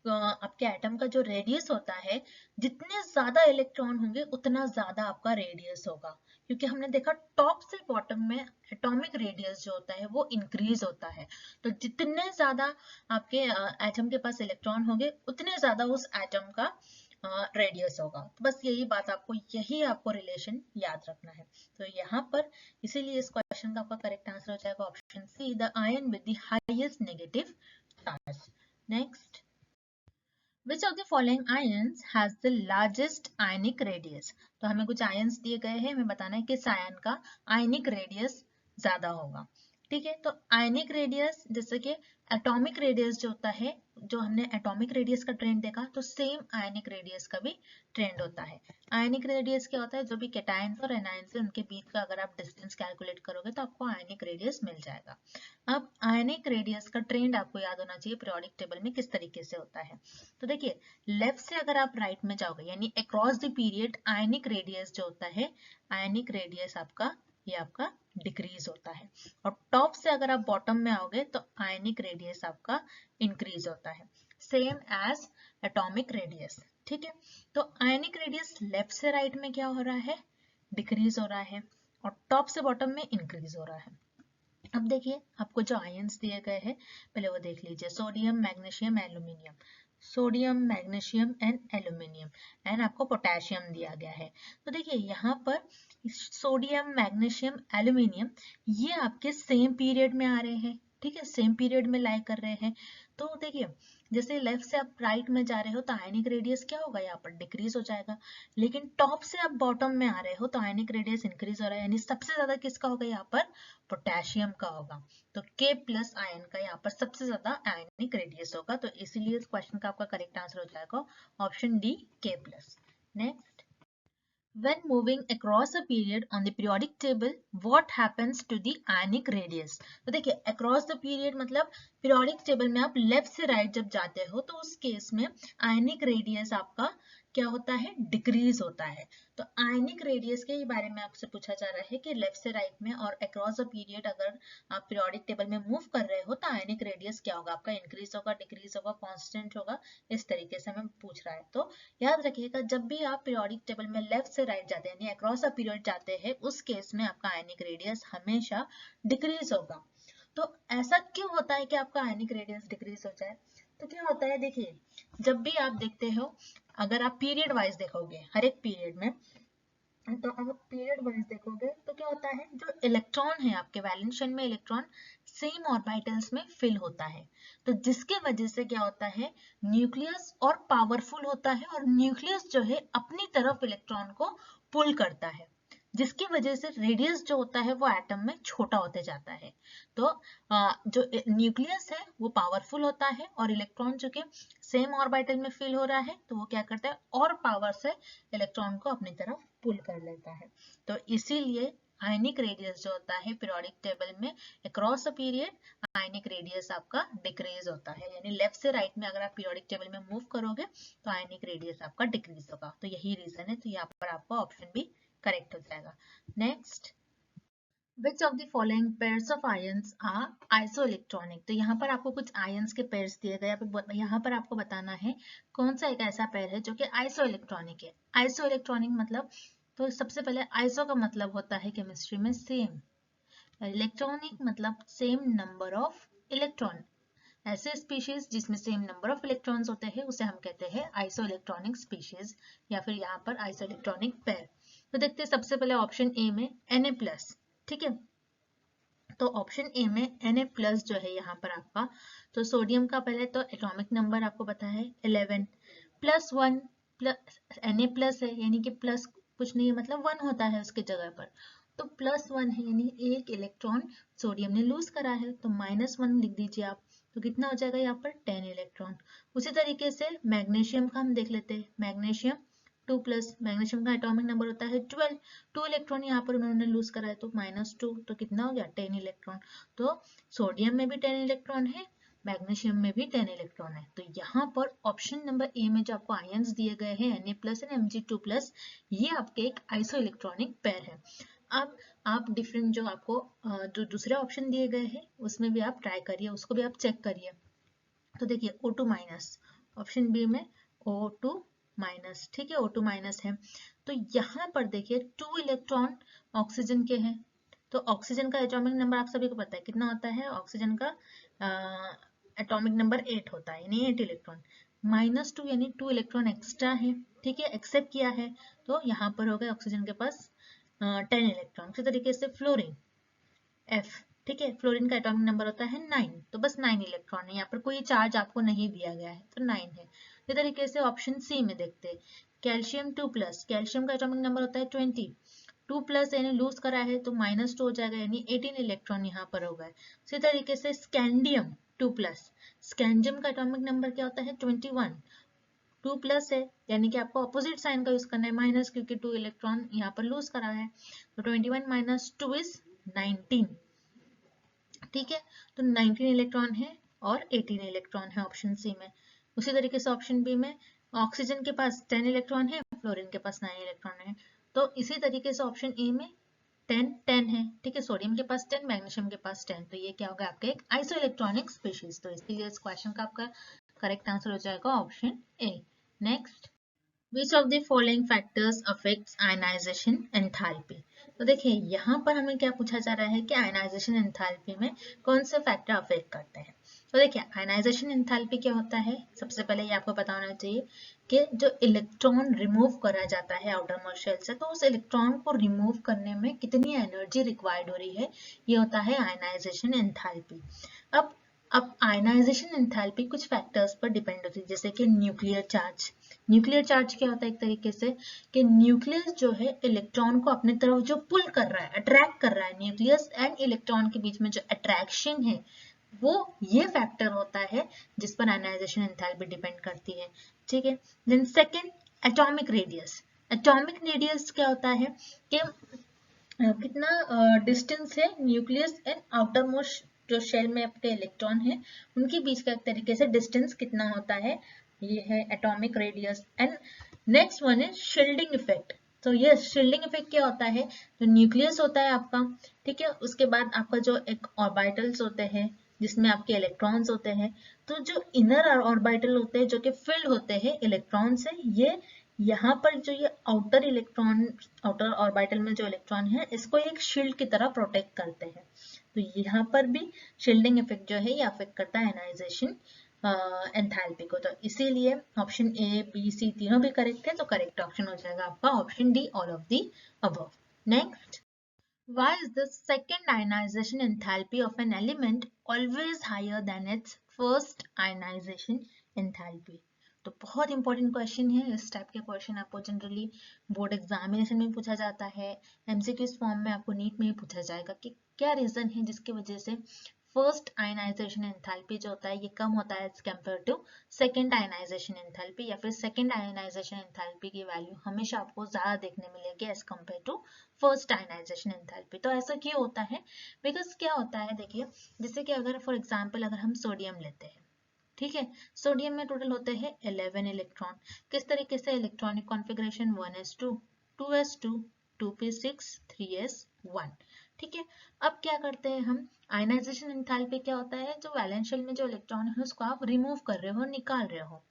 आपके एटम का जो रेडियस होता है, जितने ज्यादा इलेक्ट्रॉन होंगे उतना ज्यादा आपका रेडियस होगा, क्योंकि हमने देखा टॉप से बॉटम में एटॉमिक रेडियस जो होता है वो इंक्रीज होता है। तो जितने ज्यादा आपके एटम के पास इलेक्ट्रॉन होंगे उतने ज्यादा उस एटम का रेडियस होगा। तो बस यही आपको रिलेशन याद रखना है। तो यहाँ पर इसीलिए इस क्वेश्चन का आपका करेक्ट आंसर हो जाएगा option C, the ion with the highest negative charge. Next, which of the following ions has the largest ionic radius? तो हमें कुछ आयंस दिए गए हैं, हमें बताना है किस आयन का आयनिक रेडियस ज्यादा होगा। ठीक है, तो आयनिक रेडियस जैसे कि एटॉमिक रेडियस जो होता है, जो हमने एटॉमिक रेडियस का ट्रेंड देखा, तो सेम आयनिक रेडियस का भी ट्रेंड होता है। आयनिक रेडियस क्या होता है, जो भी कैटायंस और एनायंस है उनके बीच का अगर आप डिस्टेंस कैलकुलेट करोगे तो आपको आयनिक रेडियस मिल जाएगा। अब आयनिक रेडियस का ट्रेंड आपको याद होना चाहिए पीरियोडिक टेबल में किस तरीके से होता है। तो देखिए, लेफ्ट से अगर आप राइट में जाओगे यानी across the period ionic radius जो होता है, आयनिक रेडियस आपका ये आपका डिक्रीज होता है, और टॉप से अगर आप बॉटम में आओगे तो आयनिक रेडियस आपका इंक्रीज होता है, सेम एज एटॉमिक रेडियस। ठीक है, तो आयनिक रेडियस लेफ्ट से राइट में क्या हो रहा है, डिक्रीज हो रहा है, और टॉप से बॉटम में इंक्रीज हो रहा है। अब देखिए, आपको जो आयंस दिए गए हैं पहले वो देख लीजिए, sodium, magnesium, aluminium, sodium, magnesium and aluminium, and आपको पोटेशियम दिया गया है। तो देखिए यहाँ पर सोडियम, मैग्नीशियम, एल्यूमिनियम ये आपके सेम पीरियड में आ रहे हैं। ठीक है, सेम पीरियड में लाई कर रहे हैं। तो देखिए, जैसे लेफ्ट से आप राइट में जा रहे हो तो आयनिक रेडियस क्या होगा, यहाँ पर डिक्रीज हो जाएगा, लेकिन टॉप से आप बॉटम में आ रहे हो तो आयनिक रेडियस इंक्रीज हो रहा है, यानी सबसे ज्यादा किसका होगा यहाँ पर, पोटेशियम का होगा। तो K प्लस आयन का यहाँ पर सबसे ज्यादा आयनिक रेडियस होगा, तो इसीलिए इस क्वेश्चन का आपका करेक्ट आंसर हो जाएगा option D, K plus. Next, when moving across a period on the periodic table, what happens to the ionic radius? तो देखिए, across the period मतलब periodic table में आप लेफ्ट से राइट जब जाते हो तो उस केस में ionic radius आपका क्या होता है, डिक्रीज होता है। तो आयनिक रेडियस के बारे में आपसे पूछा जा रहा है कि लेफ्ट से राइट में और अक्रॉस अ पीरियड अगर आप पीरियोडिक टेबल में मूव कर रहे हो तो आयनिक रेडियस क्या होगा आपका, इंक्रीज होगा, डिक्रीज होगा, कांस्टेंट होगा, इस तरीके से हमें पूछ रहा है। तो याद रखिएगा, जब भी आप पीरियोडिक टेबल में लेफ्ट से राइट जाते हैं यानी अक्रॉस अ पीरियड जाते हैं, उस केस में आपका आयनिक रेडियस हमेशा डिक्रीज होगा। तो ऐसा क्यों होता है कि आपका आयनिक रेडियस डिक्रीज हो जाए? तो क्या होता है, देखिए, जब भी आप देखते हो, अगर आप पीरियड वाइज देखोगे हर एक पीरियड में, तो अगर पीरियड वाइज देखोगे तो क्या होता है, जो इलेक्ट्रॉन है आपके वैलेंस शेल में, इलेक्ट्रॉन सेम ऑर्बिटल्स में फिल होता है। तो जिसके वजह से क्या होता है, न्यूक्लियस और पावरफुल होता है, और न्यूक्लियस जो है अपनी तरफ इलेक्ट्रॉन को पुल करता है, जिसकी वजह से रेडियस जो होता है वो एटम में छोटा होते जाता है। तो जो न्यूक्लियस है वो पावरफुल होता है, और इलेक्ट्रॉन जो कि सेम ऑर्बिटल में फिल हो रहा है तो वो क्या करता है, और पावर से इलेक्ट्रॉन को अपनी तरफ पुल कर लेता है। तो इसीलिए आयनिक रेडियस जो होता है पीरियोडिक टेबल में across a period ionic radius आपका डिक्रीज होता है, यानी लेफ्ट से राइट में अगर आप पीरियोडिक टेबल में मूव करोगे तो आयनिक रेडियस आपका डिक्रीज होगा। तो यही रीजन है, तो यहाँ पर आपका ऑप्शन भी करेक्ट हो जाएगा। Next, Which of the following pairs of ions are isoelectronic? तो यहाँ पर आपको कुछ ions के pairs दिए गए, यहाँ पर आपको बताना है कौन सा एक ऐसा पेयर है जो कि आइसोइलेक्ट्रॉनिक है। आइसोइलेक्ट्रॉनिक मतलब, तो सबसे पहले आइसो का मतलब होता है केमिस्ट्री में सेम, इलेक्ट्रॉनिक मतलब सेम नंबर ऑफ इलेक्ट्रॉन। ऐसे स्पीशीज जिसमें सेम नंबर ऑफ इलेक्ट्रॉन्स होते हैं उसे हम कहते हैं आइसोइलेक्ट्रॉनिक स्पीशीज, या फिर यहाँ पर आइसोइलेक्ट्रॉनिक पेयर। तो देखते हैं सबसे पहले ऑप्शन ए में Na+, ठीक है, तो ऑप्शन ए में Na+ जो है यहाँ पर आपका, तो सोडियम का पहले तो एटॉमिक नंबर आपको पता है 11, +1 प्लस Na+ है यानी कि प्लस कुछ नहीं है, मतलब 1 होता है उसके जगह पर, तो +1 है यानी एक इलेक्ट्रॉन सोडियम ने लूज करा है, तो -1 लिख दीजिए आप, तो कितना हो जाएगा यहाँ पर 10 इलेक्ट्रॉन। उसी तरीके से मैग्नीशियम का हम देख लेते हैं, मैग्नीशियम 2+, मैग्नीशियम का एटॉमिक नंबर होता है 12, 2 इलेक्ट्रॉन यहाँ पर उन्होंने लूज करा है, तो -2, तो कितना हो गया 10 इलेक्ट्रॉन। तो सोडियम में भी 10 इलेक्ट्रॉन है, मैग्नीशियम में भी 10 इलेक्ट्रॉन है। तो यहाँ पर ऑप्शन नंबर ए में जो आपको आयंस दिए गए हैं Na+ और Mg2+, ये आपके एक आइसो इलेक्ट्रॉनिक पेयर है। अब आप डिफरेंट जो आपको जो दूसरे ऑप्शन दिए गए हैं उसमें भी आप ट्राई करिए, उसको भी आप चेक करिए। तो देखिए O2 माइनस, ऑप्शन बी में O2 माइनस, ठीक है, O2 माइनस है। तो यहाँ पर देखिए 2 इलेक्ट्रॉन ऑक्सीजन के हैं। तो ऑक्सीजन का एटॉमिक नंबर आप सभी को पता है कितना होता है, ऑक्सीजन का एटॉमिक नंबर 8 होता है, यानी 8 इलेक्ट्रॉन। -2 यानी 2 इलेक्ट्रॉन एक्स्ट्रा है, ठीक है, एक्सेप्ट किया है। तो यहाँ पर हो गए ऑक्सीजन के पास 10 इलेक्ट्रॉन। इसी तरीके से फ्लोरीन F, ठीक है, फ्लोरीन का एटॉमिक नंबर होता है 9, तो बस 9 इलेक्ट्रॉन है, यहाँ पर कोई चार्ज आपको नहीं दिया गया है, तो 9 है। इसी तरीके से ऑप्शन सी में देखते हैं, कैल्शियम 2+, कैल्शियम का एटॉमिक नंबर होता है 20, 2+ यानी लूज करा है तो -2 हो जाएगा, यानी 18 इलेक्ट्रॉन यहाँ पर होगा। इसी तरीके से स्कैंडियम 2+, स्कैंडियम का एटॉमिक नंबर क्या होता है 21, 2+ है, यानी कि आपको अपोजिट साइन का यूज करना है माइनस, क्योंकि 2 इलेक्ट्रॉन यहाँ पर लूज करा है। तो 21 - 2 इज 19, ठीक है, तो 19 इलेक्ट्रॉन है और 18 इलेक्ट्रॉन है ऑप्शन सी में। उसी तरीके से ऑप्शन बी में ऑक्सीजन के पास 10 इलेक्ट्रॉन है, फ्लोरीन के पास 9 इलेक्ट्रॉन है। तो इसी तरीके से ऑप्शन ए में 10 है, ठीक है, सोडियम के पास 10, मैग्नीशियम के पास 10, तो ये क्या होगा आपका एक आइसो इलेक्ट्रॉनिक स्पीशीज। तो इसलिए इस क्वेश्चन का आपका करेक्ट आंसर हो जाएगा option A. Next, Which of the following factors affects ionization enthalpy? तो देखिए यहाँ पर हमें क्या पूछा जा रहा है कि आयनाइजेशन एंथैल्पी में कौन से फैक्टर अफेक्ट करते हैं। तो देखिए आयनाइजेशन एंथैल्पी क्या होता है, सबसे पहले ये आपको पता होना चाहिए कि जो इलेक्ट्रॉन रिमूव करा जाता है आउटर मोस्ट शेल से, तो उस इलेक्ट्रॉन को रिमूव करने में कितनी एनर्जी रिक्वायर्ड हो रही है, ये होता है आयनाइजेशन एंथैल्पी। अब आयनाइजेशन एंथैल्पी कुछ फैक्टर्स पर डिपेंड होती है, जैसे कि न्यूक्लियर चार्ज। न्यूक्लियर चार्ज क्या होता है, एक तरीके से कि न्यूक्लियस जो है इलेक्ट्रॉन को अपनी तरफ जो पुल कर रहा है, अट्रैक्ट कर रहा है, न्यूक्लियस एंड इलेक्ट्रॉन के बीच में जो अट्रैक्शन है वो ये फैक्टर होता है जिस पर आयनाइजेशन एंथैल्पी डिपेंड करती है, ठीक है। Then second, atomic radius. Atomic radius क्या होता है कि कितना डिस्टेंस है न्यूक्लियस एंड आउटर मोस्ट जो शेल में आपके इलेक्ट्रॉन है उनके बीच का एक तरीके से डिस्टेंस कितना होता है, ये है atomic radius. And next one है शील्डिंग इफेक्ट। तो ये शील्डिंग इफेक्ट क्या होता है, जो न्यूक्लियस होता है आपका, ठीक है, उसके बाद आपका जो एक ऑर्बिटल्स होते हैं जिसमें आपके इलेक्ट्रॉन्स होते हैं, तो जो इनर ऑर्बिटल होते हैं जो कि फिल्ड होते हैं इलेक्ट्रॉन से, ये यहाँ पर जो ये आउटर इलेक्ट्रॉन, आउटर ऑर्बिटल में जो इलेक्ट्रॉन है इसको एक शील्ड की तरह प्रोटेक्ट करते हैं। तो यहाँ पर भी शील्डिंग इफेक्ट जो है ये अफेक्ट करता है आयनाइजेशन एंथैल्पी को। तो इसीलिए ऑप्शन ए बी सी तीनों भी करेक्ट है, तो करेक्ट ऑप्शन हो जाएगा आपका option D, all of the above. Next, why is the second ionization enthalpy of an element always higher than its first ionization enthalpy? तो बहुत इंपॉर्टेंट क्वेश्चन है, इस टाइप के क्वेश्चन आपको जनरली बोर्ड एग्जामिनेशन में पूछा जाता है, एमसीक्यूज फॉर्म में आपको नीट में ही पूछा जाएगा कि क्या रीजन है जिसकी वजह से फर्स्ट आयनाइजेशन एंथैल्पी जो होता है ये कम होता है as compare to second ionization enthalpy, या फिर सेकेंड आयनाइजेशन एंथैल्पी की वैल्यू हमेशा आपको ज्यादा देखने मिलेगी as compare to first ionization enthalpy. तो ऐसा क्यों होता है, बिकॉज क्या होता है देखिए, जैसे कि अगर फॉर एग्जाम्पल अगर हम सोडियम लेते हैं, ठीक है, सोडियम में टोटल होते हैं 11 इलेक्ट्रॉन। किस तरीके से electronic configuration 1s2 2s2 2p6 3s1, ठीक है। अब क्या करते हैं हम, आयनाइजेशन एंथैल्पी क्या होता है, जो वैलेंस शेल में जो इलेक्ट्रॉन है उसको आप रिमूव कर रहे हो, निकाल रहे हो।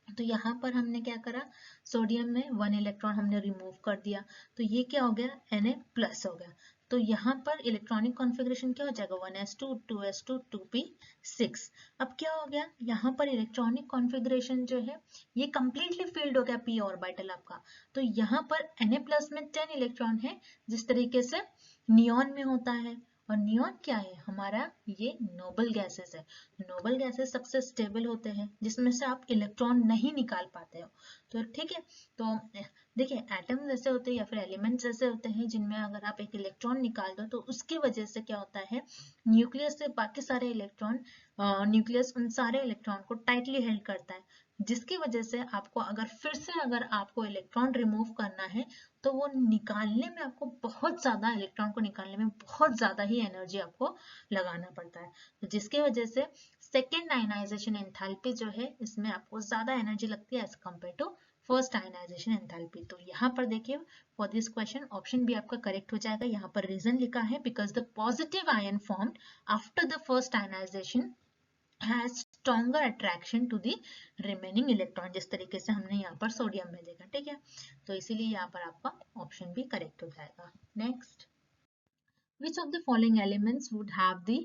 तो यहाँ पर हमने क्या करा, सोडियम में 1 इलेक्ट्रॉन हमने रिमूव कर दिया, तो ये क्या हो गया, Na+ हो गया। तो यहाँ पर इलेक्ट्रॉनिक कॉन्फ़िगरेशन क्या हो जाएगा, 1s2 2s2 2p6। अब क्या हो गया, यहाँ पर इलेक्ट्रॉनिक कॉन्फ़िगरेशन जो है ये कंप्लीटली फील्ड हो गया p ऑर्बिटल आपका। तो यहाँ पर Na+ में 10 इलेक्ट्रॉन है, जिस तरीके से नियॉन में होता है। और नियॉन क्या है हमारा, ये नोबल गैसेस है। नोबल गैसेस सबसे स्टेबल होते हैं जिसमें से आप इलेक्ट्रॉन नहीं निकाल पाते हो, तो ठीक है। तो देखिए एटम जैसे होते हैं या फिर एलिमेंट्स जैसे होते हैं जिनमें अगर आप एक इलेक्ट्रॉन निकाल दो तो उसकी वजह से क्या होता है, न्यूक्लियस से बाकी सारे इलेक्ट्रॉन, न्यूक्लियस उन सारे इलेक्ट्रॉन को टाइटली हेल्ड करता है, जिसकी वजह से आपको अगर फिर से अगर आपको इलेक्ट्रॉन रिमूव करना है तो वो निकालने में आपको बहुत ज्यादा, इलेक्ट्रॉन को निकालने में बहुत ज्यादा ही एनर्जी आपको लगाना पड़ता है। तो जिसकी वजह से सेकेंड आयनाइजेशन एंथैल्पी जो है इसमें आपको ज्यादा एनर्जी लगती है as compare to first ionization enthalpy. तो यहाँ पर देखिए फॉर दिस क्वेश्चन ऑप्शन भी आपका करेक्ट हो जाएगा। यहाँ पर रीजन लिखा है because the positive ion formed after the first ionization has stronger attraction to the remaining electron, जिस तरीके से हमने यहाँ पर सोडियम में देखा, ठीक है। तो इसीलिए यहाँ पर आपका ऑप्शन भी करेक्ट हो जाएगा। Next, which of the following elements would have the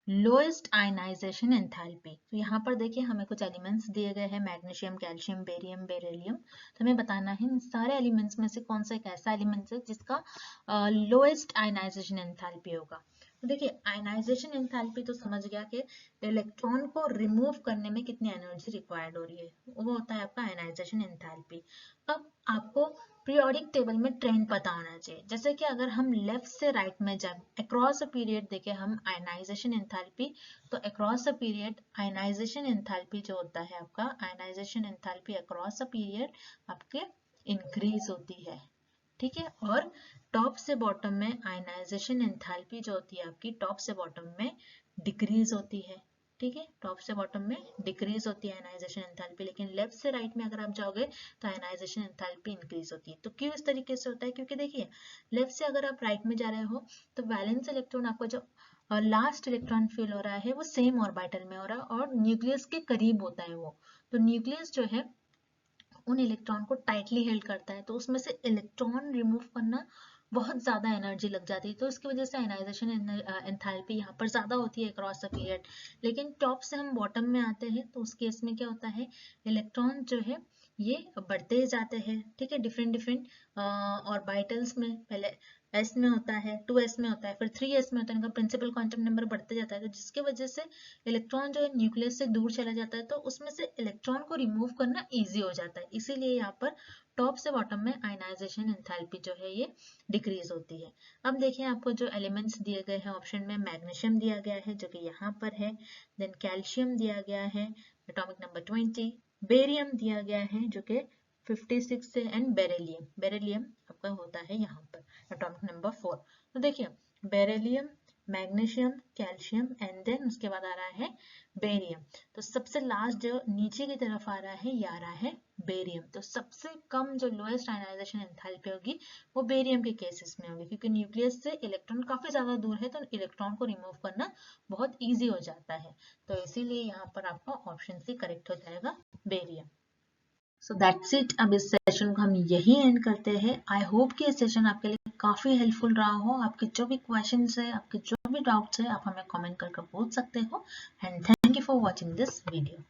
lowest ionization enthalpy? तो यहाँ पर देखिए हमें कुछ एलिमेंट्स दिए गए हैं, मैग्नीशियम, कैल्शियम, बेरियम, बेरिलियम। तो हमें बताना है इन सारे एलिमेंट्स में से कौन सा एक ऐसा एलिमेंट है जिसका लोएस्ट आयनाइजेशन एंथैल्पी होगा। तो देखिए आयनाइजेशन एंथैल्पी तो समझ गया कि इलेक्ट्रॉन को रिमूव करने में कितनी एनर्जी रिक्वायर्ड हो रही है, वो होता है आपका आयनाइजेशन एंथैल्पी। अब आपको पीरियोडिक टेबल में ट्रेंड पता होना चाहिए। जैसे कि अगर हम लेफ्ट से राइट में जाए अक्रॉस अ पीरियड देखें हम आयनाइजेशन एंथैल्पी, तो across a period ionization enthalpy जो होता है आपका ionization enthalpy across a period आपके इंक्रीज होती है, ठीक है। और टॉप से बॉटम में आयनाइजेशन एंथैल्पी जो होती है आपकी टॉप से बॉटम में डिक्रीज होती है, ठीक है। टॉप से बॉटम में डिक्रीज होती है आयनाइजेशन एंथैल्पी, लेकिन लेफ्ट से राइट में अगर आप जाओगे तो आयनाइजेशन एंथैल्पी इंक्रीज होती है। तो क्यों इस तरीके से होता है? क्योंकि देखिए लेफ्ट से अगर आप राइट में जा रहे हो तो वैलेंस इलेक्ट्रॉन आपको जो लास्ट इलेक्ट्रॉन फील हो रहा है वो सेम ऑर्बिटल में हो रहा है और न्यूक्लियस के करीब होता है वो। तो न्यूक्लियस जो है उन इलेक्ट्रॉन को टाइटली हेल्ड करता है, तो उसमें से इलेक्ट्रॉन रिमूव करना बहुत ज्यादा एनर्जी लग जाती है। तो इसकी वजह से आयनाइजेशन एंथैल्पी यहाँ पर ज्यादा होती है अक्रॉस द पीरियड। लेकिन टॉप से हम बॉटम में आते हैं तो उस केस में क्या होता है, इलेक्ट्रॉन जो है ये बढ़ते जाते हैं, ठीक है। डिफरेंट डिफरेंट ऑर्बिटल्स में पहले s में होता है, 2s में होता है, फिर 3s में होता है, इनका प्रिंसिपल क्वांटम नंबर बढ़ते जाता है। तो जिसकी वजह से इलेक्ट्रॉन जो है न्यूक्लियस से दूर चला जाता है, तो उसमें से इलेक्ट्रॉन को रिमूव करना इजी हो जाता है। इसीलिए यहाँ पर टॉप से बॉटम में आयनाइजेशन एंथैल्पी जो है ये डिक्रीज होती है। अब देखिए आपको जो एलिमेंट्स दिए गए हैं ऑप्शन में, मैग्नीशियम दिया गया है जो कि यहाँ पर है, देन कैल्शियम दिया गया है एटॉमिक नंबर 20, बेरियम दिया गया है जो कि 56 से, एंड बेरिलियम, बेरिलियम आपका होता है यहाँ पर एटॉमिक नंबर 4। तो देखिए beryllium, magnesium, calcium and then उसके बाद आ रहा है बेरियम। तो सबसे लास्ट जो नीचे की तरफ आ रहा है ये आ रहा है बेरियम। तो सबसे कम जो लोएस्ट आयनाइजेशन एंथैल्पी होगी वो बेरियम के केसेस में होगी, क्योंकि न्यूक्लियस से इलेक्ट्रॉन काफी ज्यादा दूर है तो इलेक्ट्रॉन को रिमूव करना बहुत ईजी हो जाता है। तो इसीलिए यहाँ पर आपका ऑप्शन सी करेक्ट हो जाएगा, बेरियम। So that's it. अब इस सेशन को हम यही एंड करते हैं। आई होप कि ये सेशन आपके लिए काफी हेल्पफुल रहा हो। आपके जो भी क्वेश्चंस है, आपके जो भी डाउट्स है, आप हमें कमेंट करके पूछ सकते हो। And thank you for watching this video.